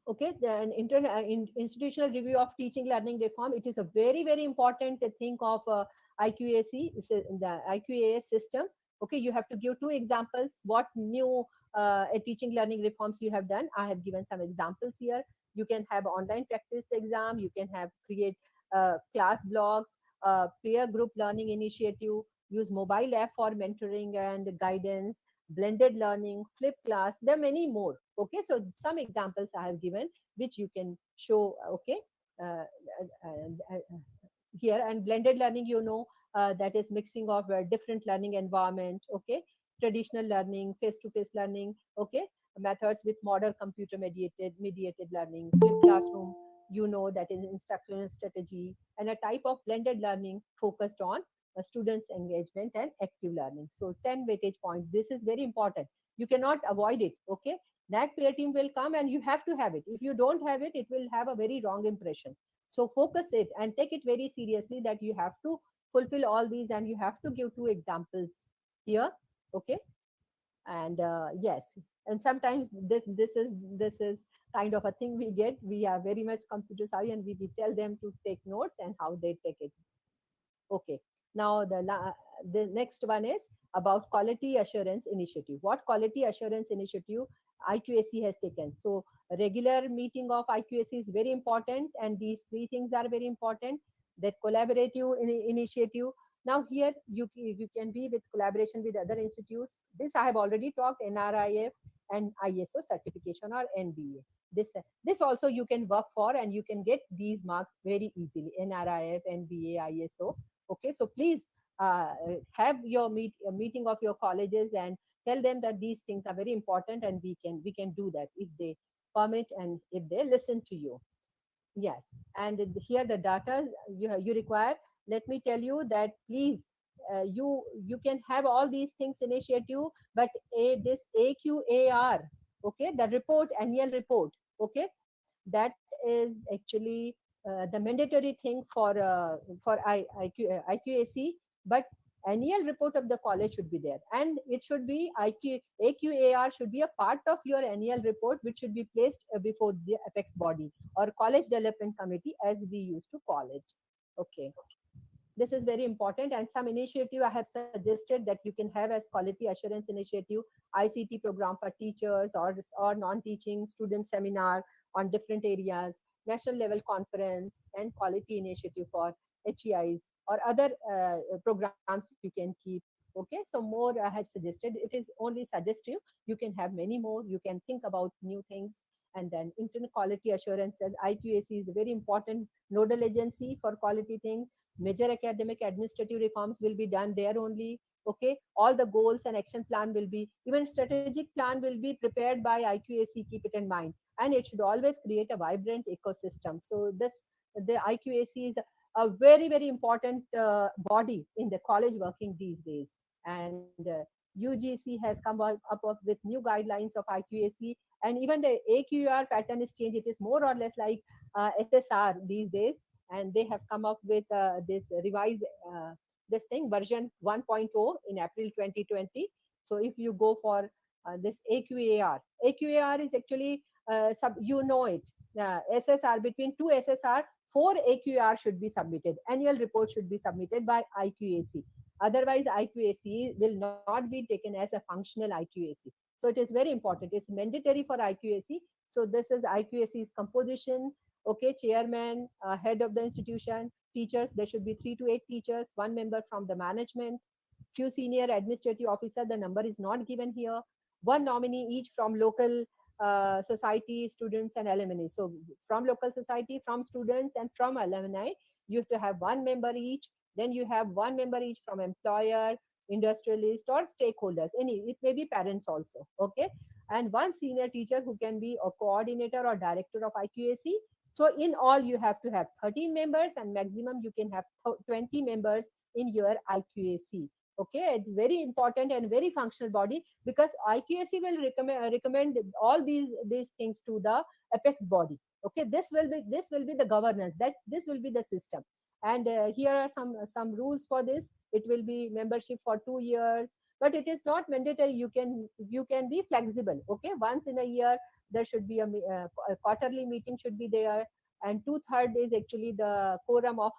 Okay, then institutional review of teaching learning reform, it is a very very important thing of IQAC, the IQAS system. Okay, you have to give two examples, what new teaching learning reforms you have done. I have given some examples here. You can have online practice exam, you can have create class blogs, peer group learning initiative, use mobile app for mentoring and guidance, blended learning, flipped class. There are many more. Okay, so some examples I have given which you can show. Okay, uh, here, and blended learning, that is mixing of different learning environment. Okay, traditional learning, face-to-face learning. Okay, methods with modern computer mediated learning, flipped classroom. That is instructional strategy, and a type of blended learning focused on students engagement and active learning. So 10 weightage points, this is very important, you cannot avoid it. Okay, that peer team will come and you have to have it. If you don't have it, it will have a very wrong impression. So focus it and take it very seriously, that you have to fulfill all these and you have to give two examples here. Okay, and yes, and sometimes this is kind of a thing we get. We are very much computer savvy and we tell them to take notes and how they take it. Okay. Now the next one is about quality assurance initiative. What quality assurance initiative IQAC has taken? So regular meeting of IQAC is very important, and these three things are very important. That collaborative initiative. Now here you can be with collaboration with other institutes. This I have already talked, NRIF and ISO certification or NBA. This also you can work for and you can get these marks very easily. NRIF, NBA, ISO. Okay, so please have your meeting of your colleges and tell them that these things are very important, and we can do that if they permit and if they listen to you. Yes, and here the data you require. Let me tell you that please, you can have all these things initiative, but this AQAR, okay, the report, annual report, okay, that is actually the mandatory thing for IQAC, but annual report of the college should be there, and it should be AQAR should be a part of your annual report, which should be placed before the apex body or college development committee, as we used to call it. Okay, this is very important, and some initiative I have suggested that you can have as quality assurance initiative, ICT program for teachers or non-teaching student seminar on different areas, national level conference, and quality initiative for HEIs or other programs you can keep. Okay, so more I had suggested, it is only suggestive, you can have many more, you can think about new things. And then internal quality assurance, as IQAC is a very important nodal agency for quality things. Major academic administrative reforms will be done there only. Okay, all the goals and action plan will be, even strategic plan will be prepared by IQAC, keep it in mind. And it should always create a vibrant ecosystem. So the IQAC is a very very important body in the college working these days. And UGC has come up with new guidelines of IQAC, and even the AQR pattern is changed. It is more or less like SSR these days, and they have come up with this revised this thing version 1.0 in April 2020. So if you go for this AQAR is actually it. SSR, between two SSR, 4 AQAR should be submitted. Annual report should be submitted by IQAC. Otherwise, IQAC will not be taken as a functional IQAC. So it is very important. It's mandatory for IQAC. So this is IQAC's composition. Okay, chairman, head of the institution, teachers. There should be 3 to 8 teachers, one member from the management, few senior administrative officer. The number is not given here. One nominee each from local society, students, and alumni. So from local society, from students, and from alumni, you have to have one member each. Then you have one member each from employer, industrialist, or stakeholders. Any, it may be parents also. Okay, and one senior teacher who can be a coordinator or director of IQAC. So in all, you have to have 13 members, and maximum you can have 20 members in your IQAC. Okay, it's very important and very functional body, because IQAC will recommend all these things to the apex body. Okay, this will be the governance, that this will be the system. And here are some rules for this. It will be membership for 2 years, but it is not mandatory. You can be flexible. Okay, once in a year there should be a quarterly meeting should be there, and 2/3 is actually the quorum of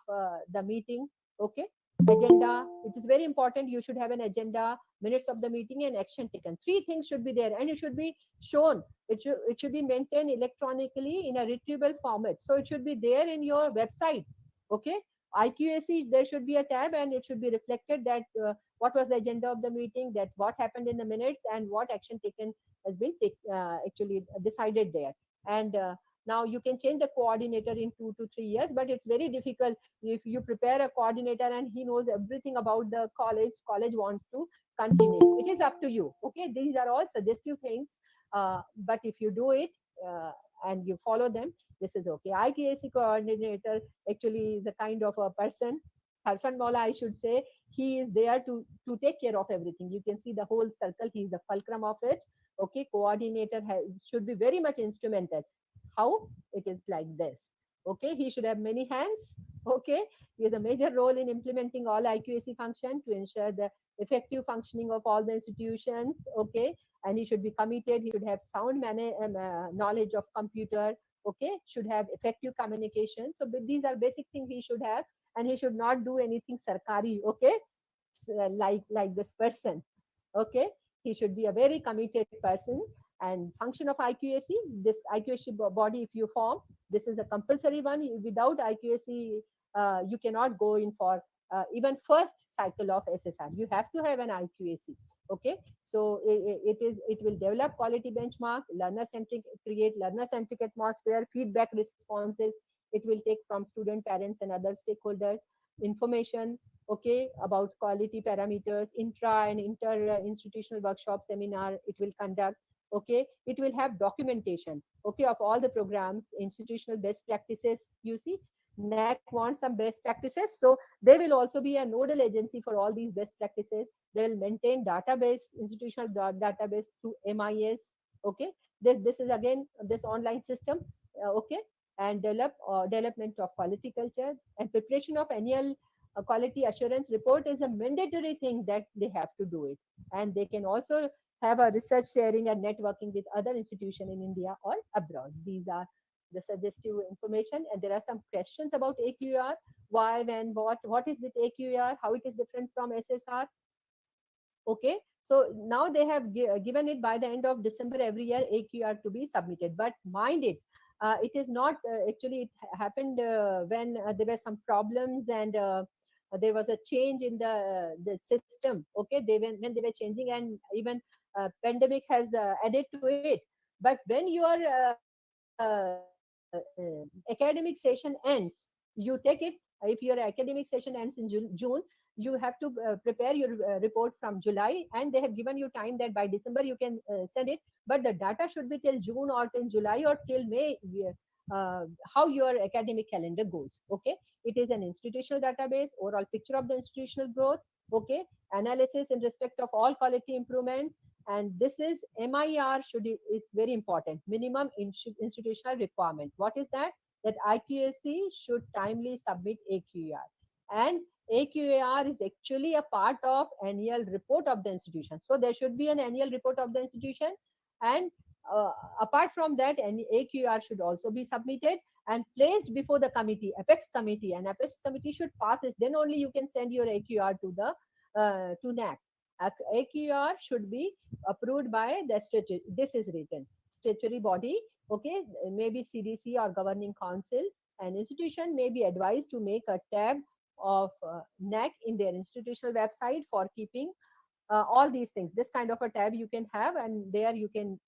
the meeting. Okay, agenda, it is very important. You should have an agenda, minutes of the meeting, and action taken. Three things should be there, and it should be shown. It should be maintained electronically in a retrievable format, so it should be there in your website. Okay, IQAC, there should be a tab, and it should be reflected that what was the agenda of the meeting, that what happened in the minutes, and what action taken has been actually decided there. And now you can change the coordinator in 2 to 3 years, but it's very difficult if you prepare a coordinator and he knows everything about the college wants to continue. It is up to you. Okay, these are all suggestive things, but if you do it and you follow them, this is okay. IQAC coordinator actually is a kind of a person, Harfan Maula, I should say. He is there to take care of everything. You can see the whole circle. He is the fulcrum of it. Okay, coordinator should be very much instrumental. How? It is like this. Okay, he should have many hands. Okay, he has a major role in implementing all IQAC function to ensure the effective functioning of all the institutions. Okay, and he should be committed. He should have sound knowledge of computer. Okay, should have effective communication. So these are basic things he should have, and he should not do anything sarkari. Okay, like this person. Okay, he should be a very committed person. And function of IQAC, this IQAC body, if you form, this is a compulsory one. Without IQAC, you cannot go in for even first cycle of SSR. You have to have an IQAC. Okay, so it will develop quality benchmark, learner centric, create learner centric atmosphere, feedback responses. It will take from student, parents, and other stakeholders information. Okay, about quality parameters, intra and inter institutional workshop, seminar it will conduct. Okay, it will have documentation, okay, of all the programs, institutional best practices. You see, NAAC wants some best practices, so they will also be a nodal agency for all these best practices. They will maintain database, institutional database through MIS. Okay, this is again this online system. Okay, and development of quality culture and preparation of annual quality assurance report is a mandatory thing that they have to do it. And they can also have a research sharing and networking with other institutions in India or abroad. These are the suggestive information. And there are some questions about AQR. Why, when, what is with AQR, how it is different from SSR. Okay, so now they have given it by the end of December every year, AQR to be submitted. But mind it, it is not actually, it happened when there were some problems, and there was a change in the system. Okay, when they were changing, and even pandemic has added to it. But when your academic session ends, you take it. If your academic session ends in June, you have to prepare your report from July, and they have given you time that by December you can send it. But the data should be till June or till July or till May, how your academic calendar goes. Okay, it is an institutional database, overall picture of the institutional growth. Okay, analysis in respect of all quality improvements. And this is MIR it's very important, minimum institutional requirement. What is that? That IQAC should timely submit AQAR, and AQAR is actually a part of annual report of the institution. So there should be an annual report of the institution, and apart from that, an AQAR should also be submitted and placed before the committee, Apex committee, and Apex committee should pass it. Then only you can send your AQAR to the to NAAC. AQR should be approved by the statutory. This is written statutory body. Okay, maybe CDC or governing council. An institution may be advised to make a tab of NAAC in their institutional website for keeping all these things. This kind of a tab you can have, and there you can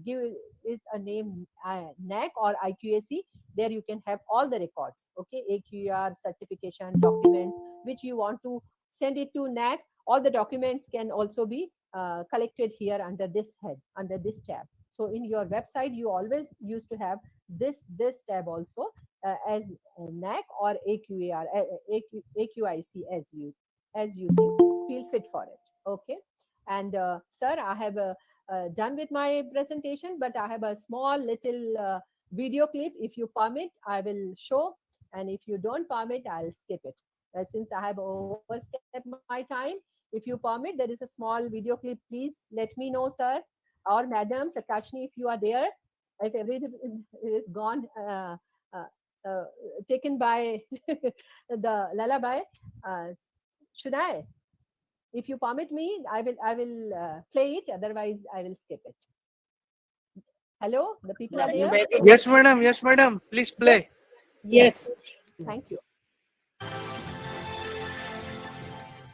give is a name NAAC or IQAC. There you can have all the records. Okay, AQR certification documents which you want to send it to NAAC. All the documents can also be collected here under this head, under this tab. So in your website, you always used to have this tab also as NAAC or AQAR, AQIC as you think, feel fit for it. Okay, and sir, I have done with my presentation, but I have a small little video clip. If you permit, I will show, and if you don't permit, I'll skip it. Since I have overstepped my time, if you permit, there is a small video clip. Please let me know, sir, or Madam Prakashni, if you are there. If everything is gone, uh, uh, taken by the lullaby, should I? If you permit me, I will play it. Otherwise, I will skip it. Hello, the people are there. Yes, madam. Yes, madam. Please play. Yes. Thank you.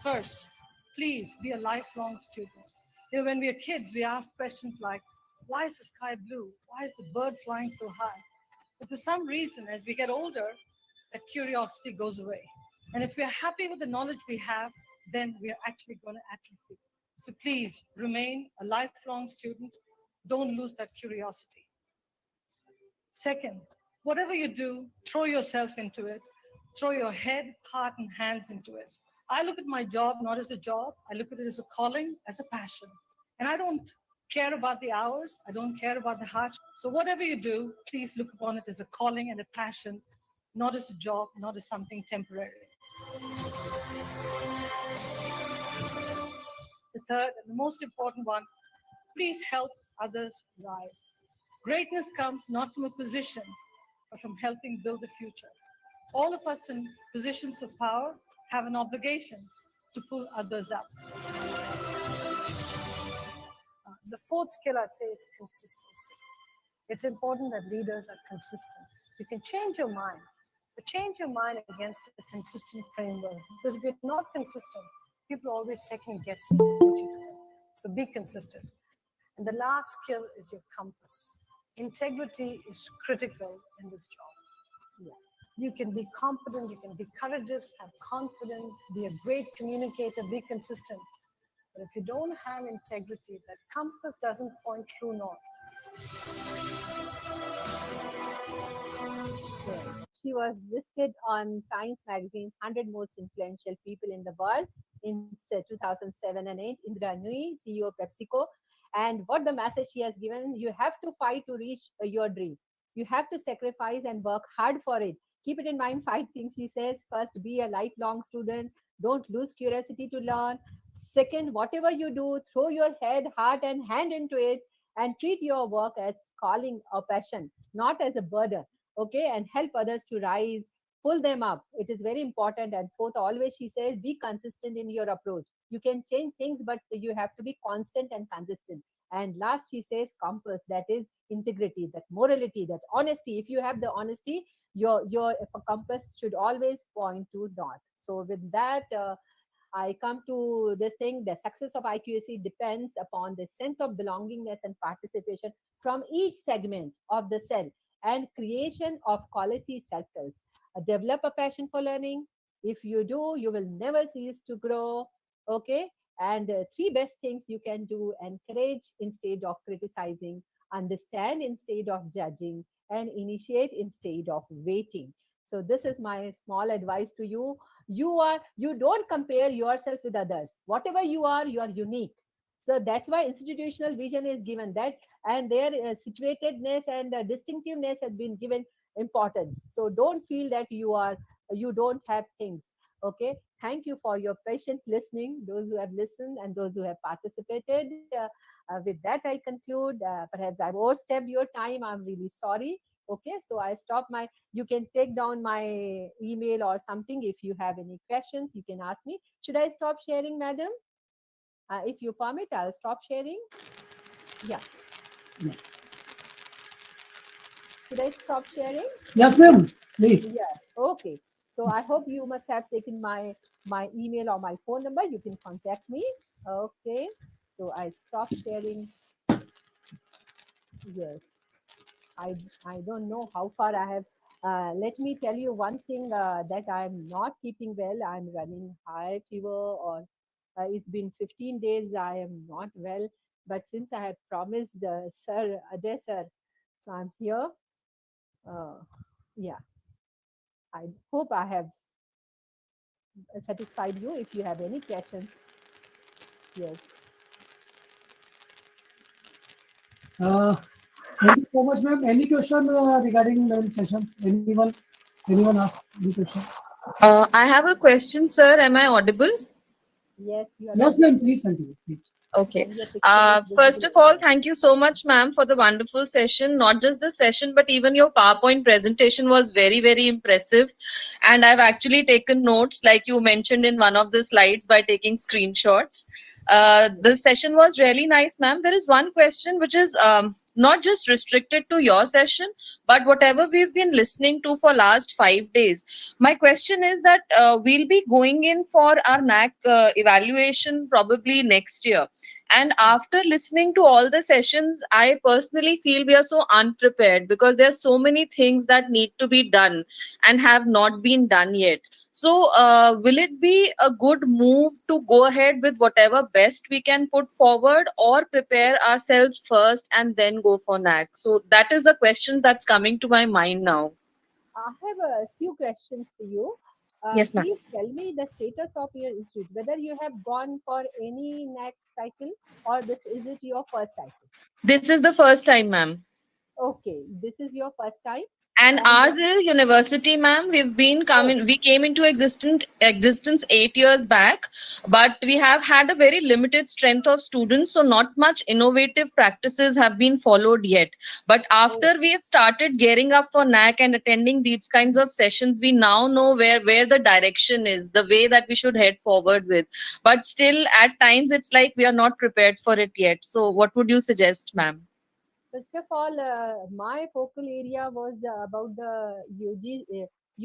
First, please be a lifelong student. When we are kids, we ask questions like, why is the sky blue? Why is the bird flying so high? But for some reason, as we get older, that curiosity goes away. And if we are happy with the knowledge we have, then we are actually going to atrophy. So please remain a lifelong student. Don't lose that curiosity. Second, whatever you do, throw yourself into it. Throw your head, heart, and hands into it. I look at my job not as a job. I look at it as a calling, as a passion. And I don't care about the hours. I don't care about the heart. So whatever you do, please look upon it as a calling and a passion, not as a job, not as something temporary. The third and the most important one, please help others rise. Greatness comes not from a position, but from helping build the future. All of us in positions of power have an obligation to pull others up. The fourth skill I'd say is consistency. It's important that leaders are consistent. You can change your mind, but change your mind against a consistent framework. Because if you're not consistent, people are always second guessing what you're doing. So be consistent. And the last skill is your compass. Integrity is critical in this job. Yeah. You can be competent, you can be courageous, have confidence, be a great communicator, be consistent. But if you don't have integrity, that compass doesn't point true north. She was listed on Times Magazine's 100 most influential people in the world in 2007 and 8. Indra Nui, CEO of PepsiCo. And what the message she has given, you have to fight to reach your dream. You have to sacrifice and work hard for it. Keep it in mind, 5 things she says. First, be a lifelong student. Don't lose curiosity to learn. Second, whatever you do, throw your head, heart, and hand into it and treat your work as calling or passion, not as a burden. Okay, and help others to rise, pull them up. It is very important. And fourth, always she says, be consistent in your approach. You can change things, but you have to be constant and consistent. And last, she says, compass, that is integrity, that morality, that honesty. If you have the honesty, your compass should always point to north. So with that, I come to this thing. The success of IQAC depends upon the sense of belongingness and participation from each segment of the cell and creation of quality circles. Develop a passion for learning. If you do, you will never cease to grow. Okay. And 3 best things you can do: encourage instead of criticizing, understand instead of judging, and initiate instead of waiting. So this is my small advice to you. You don't compare yourself with others. Whatever you are unique. So that's why institutional vision is given that, and their situatedness and distinctiveness has been given importance. So don't feel that you don't have things. Okay, thank you for your patient listening, those who have listened and those who have participated. With that, I conclude. Perhaps I've overstepped your time. I'm really sorry. Okay, so I stop my, you can take down my email or something. If you have any questions, you can ask me. Should I stop sharing, madam? If you permit, I'll stop sharing. Yeah. Should I stop sharing? Yes, ma'am. Please. Yeah. Okay. So I hope you must have taken my email or my phone number. You can contact me. Okay. So I stop sharing. Yes. I don't know how far I have. Let me tell you one thing that I'm not keeping well. I'm running high fever, or it's been 15 days. I am not well. But since I have promised Sir Ajay sir, so I'm here. Uh, yeah. I hope I have satisfied you. If you have any questions, yes. Thank you so much, ma'am. Any question regarding the session? Anyone ask any question? I have a question, sir. Am I audible? Yes, you are Yes, audible. ma'am. Please continue. Please. Okay. And your picture is First visible of all, over there. thank you so much, ma'am, for the wonderful session. Not just the session, but even your PowerPoint presentation was very, very impressive. And I've actually taken notes, like you mentioned in one of the slides, by taking screenshots. The session was really nice, ma'am. There is one question which is not just restricted to your session, but whatever we've been listening to for last 5 days. My question is that we'll be going in for our NAAC evaluation probably next year. And after listening to all the sessions, I personally feel we are so unprepared because there are so many things that need to be done and have not been done yet. So, will it be a good move to go ahead with whatever best we can put forward, or prepare ourselves first and then go for NAC? So, that is a question that's coming to my mind now. I have a few questions for you. Yes, ma'am. Please tell me the status of your institute, whether you have gone for any next cycle, or this is it your first cycle? This is the first time, ma'am. Okay, this is your first time. And And ours is university, ma'am. We've been coming. We came into existence 8 years back, but we have had a very limited strength of students, so not much innovative practices have been followed yet. But after we have started gearing up for NAC and attending these kinds of sessions, we now know where the direction is, the way that we should head forward with. But still, at times, it's like we are not prepared for it yet. So, what would you suggest, ma'am? first of all, my focal area was about the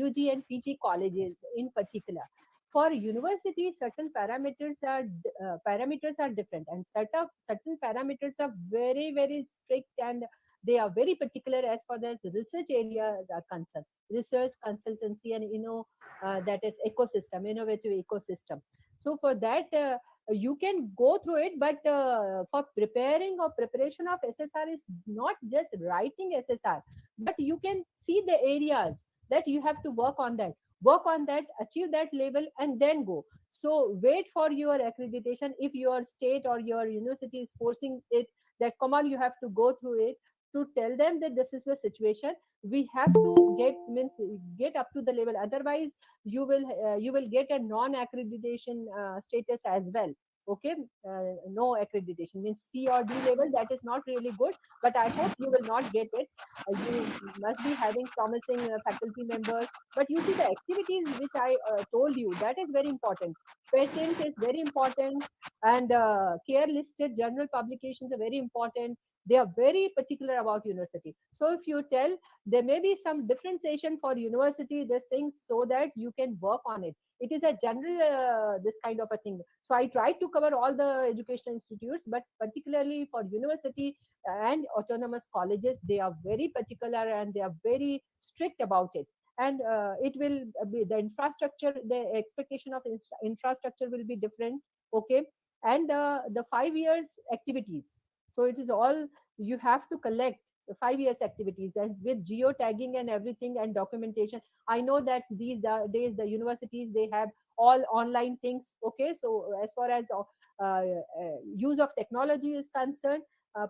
UG and PG colleges in particular. For universities, certain parameters are different, and certain parameters are very strict, and they are very particular as far as research areas are concerned. Research, consultancy, and that is ecosystem, innovative ecosystem. So for that. You can go through it, but for preparation of ssr is not just writing ssr, but you can see the areas that you have to work on that, achieve that level, and then go. So wait for your accreditation. If your state or your university is forcing it, that come on, you have to go through it, to tell them that this is the situation. We have to get up to the level, otherwise you will get a non accreditation status as well. Okay. No accreditation means C or D level, that is not really good, but I hope you will not get it. You must be having promising faculty members, but you see the activities which I told you, that is very important. Patent is very important, and care listed journal publications are very important. They are very particular about university. So if you tell, there may be some differentiation for university, these things, so that you can work on it. It is a general this kind of a thing. So I tried to cover all the educational institutes, but particularly for university and autonomous colleges, they are very particular and they are very strict about it. And it will be the infrastructure, the expectation of infrastructure will be different. Okay. And the 5 years activities, so it is all you have to collect the 5 years activities, and with geotagging and everything and documentation. I know that these days the universities, they have all online things. Okay. So as far as use of technology is concerned,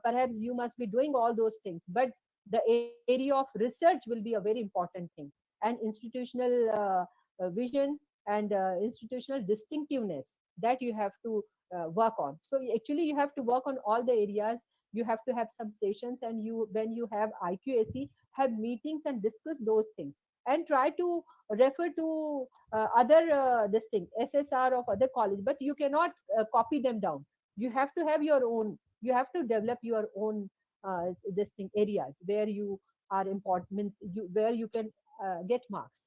perhaps you must be doing all those things, but the area of research will be a very important thing. And institutional vision and institutional distinctiveness, that you have to work on. So actually you have to work on all the areas. You have to have some sessions, and you, when you have IQAC, have meetings and discuss those things, and try to refer to other this thing ssr of other college, but you cannot copy them down. You have to have your own. You have to develop your own this thing areas where you are important, means where you can get marks.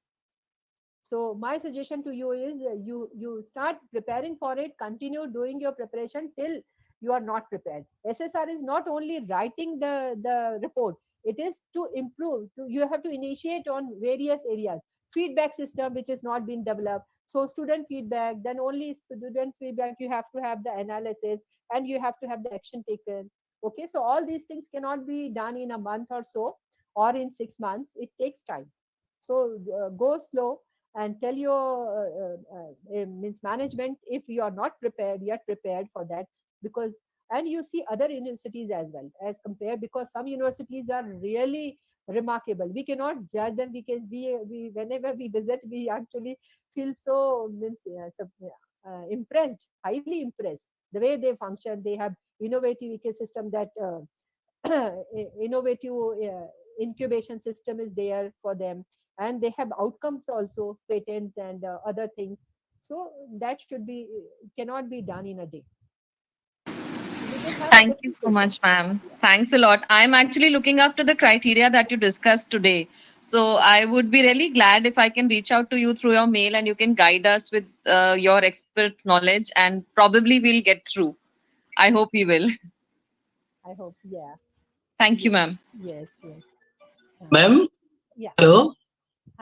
So my suggestion to you is you start preparing for it, continue doing your preparation till you are not prepared. SSR is not only writing the report, it is to improve. You have to initiate on various areas. Feedback system which is not been developed. So student feedback, then only student feedback, you have to have the analysis and you have to have the action taken. Okay, so all these things cannot be done in a month or so or in 6 months. It takes time. So go slow and tell your means management if you are not prepared yet prepared for that, because and you see other universities as well as compared, because some universities are really remarkable. We cannot judge them. We whenever we visit, we actually feel so means impressed, highly impressed, the way they function. They have innovative ecosystem, that innovative incubation system is there for them, and they have outcomes also, patents and other things. So that should be cannot be done in a day. Thank you so much, ma'am. Thanks a lot. I'm actually looking after the criteria that you discussed today. So I would be really glad if I can reach out to you through your mail and you can guide us with your expert knowledge, and probably we'll get through. I hope we will. I hope, yeah. Thank you, ma'am. Yes, yes. Ma'am? Yeah. Hello?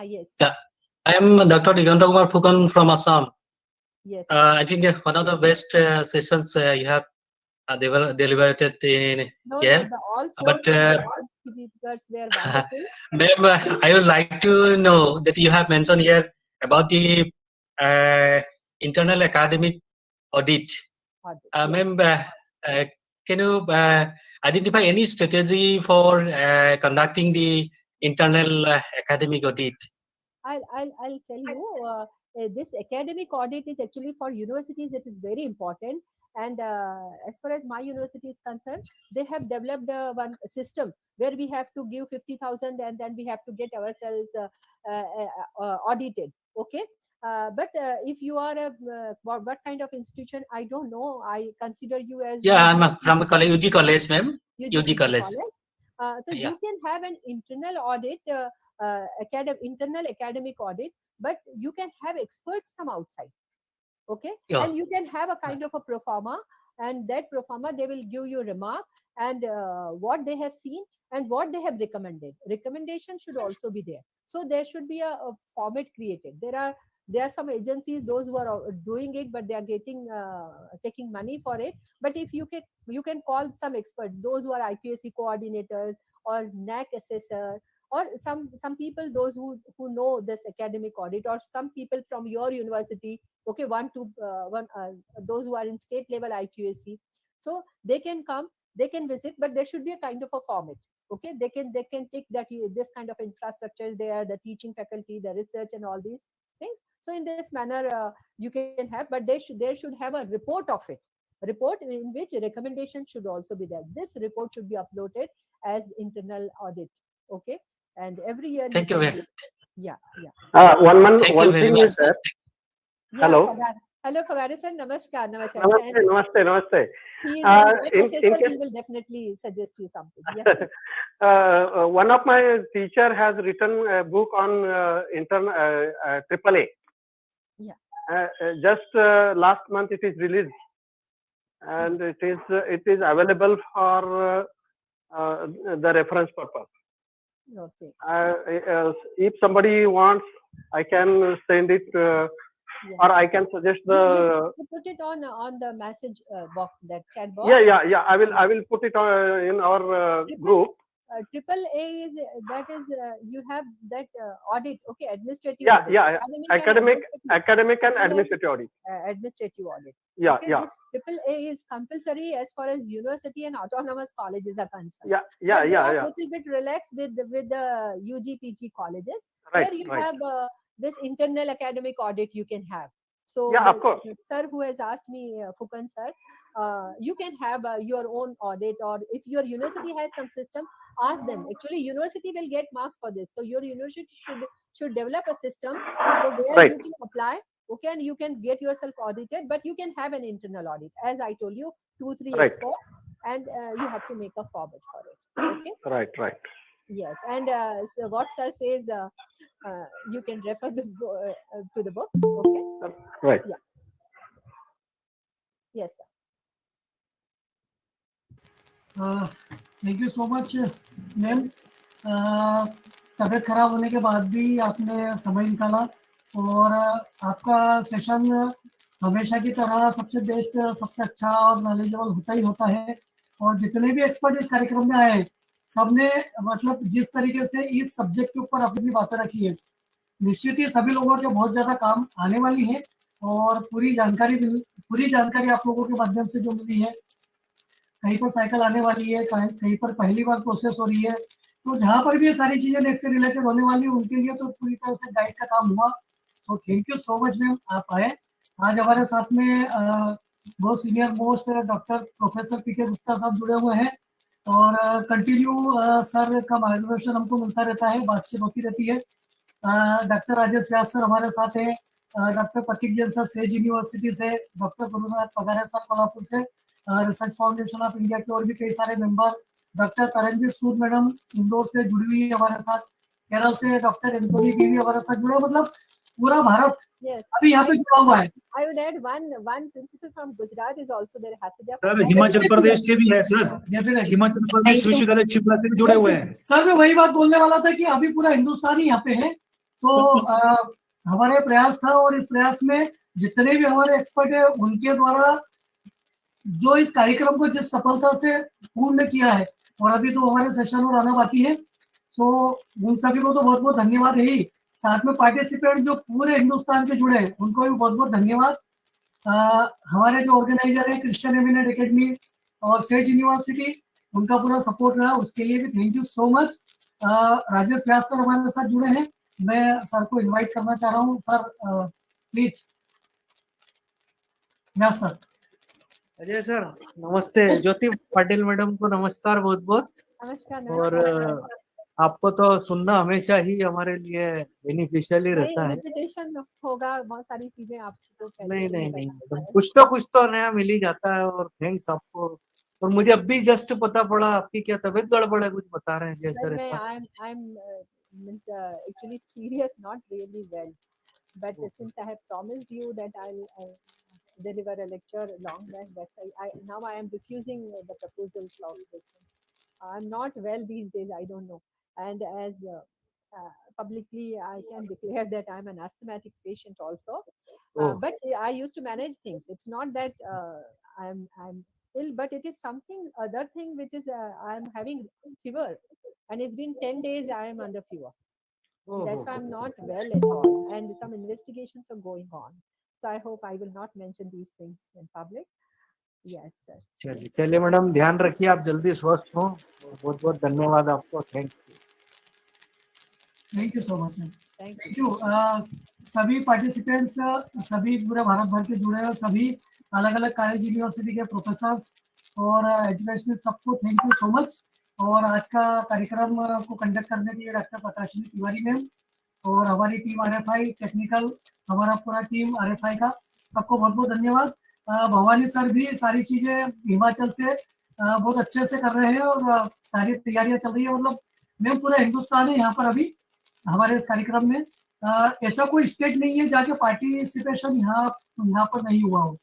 Yes. Yeah. I am Dr. Diganta Kumar Phukan from Assam. Yes. I think one of the best sessions you have deliberated in here. All But speakers were wonderful. ma'am, I would like to know that you have mentioned here about the internal academic audit. Ma'am, can you identify any strategy for conducting the internal academic audit? I'll tell you, this academic audit is actually for universities. It is very important. And as far as my university is concerned, they have developed one system where we have to give 50,000 and then we have to get ourselves audited. Okay. But if you are what kind of institution, I don't know. I consider you as I'm from a college, UG college, ma'am. UG college. So you can have an internal audit, internal academic audit, but you can have experts from outside. Okay. Yeah. And you can have a kind of a pro forma, and that pro forma they will give you remark and what they have seen and what they have recommended. Recommendation should also be there. So there should be a format created. There are some agencies, those who are doing it, but they are getting taking money for it. But if you can call some experts, those who are IQAC coordinators or NAAC assessor, or some people, those who know this academic audit, or some people from your university. Okay, those who are in state level IQAC, so they can come, they can visit, but there should be a kind of a format. Okay, they can take that this kind of infrastructure is there, the teaching faculty, the research and all these things. So in this manner you can have, but they should have a report of it, report in which recommendation should also be there. This report should be uploaded as internal audit. Okay, and every year. Thank you very much. Yeah. One thing is that. Yeah, Hello. Hello, Fagare sir. Namaskar. Namaste. He will definitely suggest you something. Yeah, one of my teacher has written a book on AAA. Yeah. Just last month it is released, and it is available for the reference purpose. Okay. If somebody wants, I can send it. Or I can suggest you put it on the message box, that chat box. Yeah. I will put it in our group. AAA is you have that audit. Okay, administrative. Yeah, audit. Academic and administrative audit. Administrative audit. Yeah, okay, yeah. This AAA is compulsory as far as university and autonomous colleges are concerned. Yeah. A little bit relaxed with the UG PG colleges, where you have this internal academic audit you can have. So yeah, of course. Sir who has asked me, Phukan sir, you can have your own audit, or if your university has some system, ask them. Actually, university will get marks for this. So your university should develop a system where you can apply. Okay, and you can get yourself audited, but you can have an internal audit. As I told you, 2-3 Right. experts, and you have to make a forward for it. Okay. Right. Yes, and so what sir says, you can refer to the book. Okay. Right. Yeah. Yes, sir. Thank you so much ma'am. तबीयत खराब होने के बाद भी आपने समय निकाला, और आपका सेशन हमेशा की तरह सबसे बेस्ट, सबसे अच्छा और नॉलेजेबल होता ही होता है। और जितने भी एक्सपर्ट इस कार्यक्रम में आए, सबने मतलब जिस तरीके से इस सब्जेक्ट के ऊपर अपनी बातें रखी है, निश्चित ही सभी लोगों के बहुत ज्यादा काम आने वाली है। और पूरी जानकारी आप लोगों के माध्यम से जो मिली है, कहीं पर साइकिल आने वाली है, कहीं पर पहली बार प्रोसेस हो रही है, तो जहाँ पर भी ये सारी चीजें नेक्स्ट से रिलेटेड होने वाली है, उनके लिए तो पूरी तरह से गाइड का काम हुआ। तो thank you so much ma'am, आप आए। आज हमारे साथ में बहुत सीनियर मोस्ट डॉक्टर प्रोफेसर पीके गुप्ता साहब जुड़े हुए हैं, और कंटिन्यू सर का मार्गदर्शन हमको मिलता रहता है, बातचीत होती रहती है। डॉक्टर राजेश व्यास सर हमारे साथ हैं, डॉक्टर प्रतीक जैन सर सेज यूनिवर्सिटी से, डॉक्टर गुरुनाथ पगारे सर कोल्हापुर से, रिसर्च फाउंडेशन ऑफ इंडिया के और भी कई सारे मेंबर, डॉक्टर तरनजीत सूद मैडम इंदौर से जुड़ी हुई है हमारे साथ, केरल से डॉक्टर एंथोनी भी हमारे साथ जुड़े, मतलब पूरा भारत अभी यहाँ पे जुड़ा हुआ है। I would add one principal from Gujarat is also there. Sir Himachal Pradesh से भी है सर, हिमाचल प्रदेश विश्वविद्यालय शिमला से भी जुड़े हुए हैं। सर मैं वही बात बोलने वाला था कि अभी पूरा हिंदुस्तान ही यहाँ पे है। तो हमारे प्रयास था, और इस प्रयास में जितने भी हमारे एक्सपर्ट है, उनके द्वारा जो इस कार्यक्रम को जिस सफलता से पूर्ण किया है, और अभी तो हमारे सेशन और आना बाकी है, तो उन सभी को तो बहुत बहुत धन्यवाद है ही। साथ में पार्टिसिपेंट जो पूरे हिंदुस्तान के जुड़े हैं, उनको भी बहुत बहुत धन्यवाद। हमारे जो ऑर्गेनाइजर है क्रिश्चियन एमिनेंट एकेडमी और सेज यूनिवर्सिटी, उनका पूरा सपोर्ट रहा, उसके लिए भी thank you so much. Rajesh Vyas sir हमारे साथ जुड़े हैं, मैं सर को इनवाइट करना चाह रहा हूँ। Sir please. Vyas sir. Ajay sir नमस्ते। ज्योति पाटिल मैडम को नमस्कार बहुत बहुत। नमस्कार। और आपको तो सुनना हमेशा ही हमारे लिए बेनिफिशियल ही रहता है। रिपीटेशन होगा, बहुत सारी चीजें आपको नहीं, कुछ तो नया मिल ही जाता है। और थैंक्स आपको। और मुझे अब भी जस्ट पता पड़ा आपकी क्या तबीयत गड़बड़ है, कुछ बता रहे हैं जैसे। I'm actually serious, not really well, but since I have promised you that I'll deliver a lecture long back, that now I am refusing the proposals of this. I'm not well these days, I don't know. And as publicly I can declare that I'm an asthmatic patient also. But I used to manage things. It's not that I'm ill, but it is something other thing, which is I'm having fever, and it's been 10 days I am under fever. That's why I'm not well at all, and some investigations are going on. So I hope I will not mention these things in public. Yes, sir. चलिए madam, ध्यान रखिए, आप जल्दी स्वस्थ हो। बहुत बहुत धन्यवाद आपको। Thank you so much ma'am. Thank you. सभी पार्टिसिपेंट्स, सभी पूरे भारत भर के जुड़े हैं, सभी अलग अलग कॉलेज यूनिवर्सिटी के प्रोफेसर्स और एजुकेशनल, सबको थैंक यू सो मच। और आज का कार्यक्रम को कंडक्ट करने के लिए डॉक्टर प्रकाशिनी तिवारी मैम और हमारी टीम RFI टेक्निकल, हमारा पूरा टीम RFI का, सबको बहुत बहुत धन्यवाद। भवानी सर भी सारी चीजें हिमाचल से बहुत अच्छे से कर रहे हैं, और सारी तैयारियां चल रही है। मतलब मैम पूरा हिंदुस्तान है यहाँ पर अभी हमारे इस कार्यक्रम में। ऐसा कोई स्टेट नहीं है जहाँ के पार्टिसिपेशन यहाँ पर नहीं हुआ हो।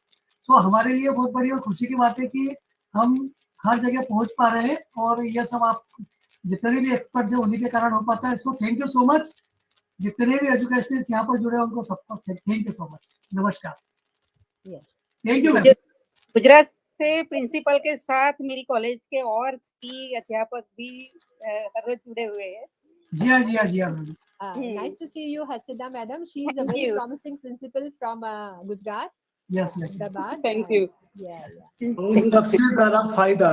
तो हमारे लिए बहुत बड़ी और खुशी की बात है कि हम हर जगह पहुंच पा रहे हैं, और यह सब आप जितने भी एक्सपर्ट हैं उन्हीं के कारण हो पाता है। So thank you so much. जितने भी एजुकेशनिस्ट यहाँ पर जुड़े हैं उनको सबको थैंक यू सो मच। नमस्कार। Thank you. गुजरात से प्रिंसिपल के साथ मेरी कॉलेज के और भी अध्यापक भी हर रोज जुड़े हुए हैं। जी हाँ। Nice to see you, Hasida madam. She is a very promising principal from Gujarat. Yes. Thank you. तो सबसे ज्यादा फायदा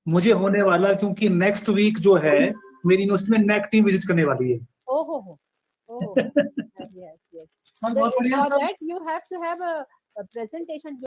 मुझे होने वाला, क्योंकि नेक्स्ट वीक जो है मेरी यूनिवर्सिटी में NAAC टीम विजिट करने वाली है। Oh. Yes. For that you have to have a presentation.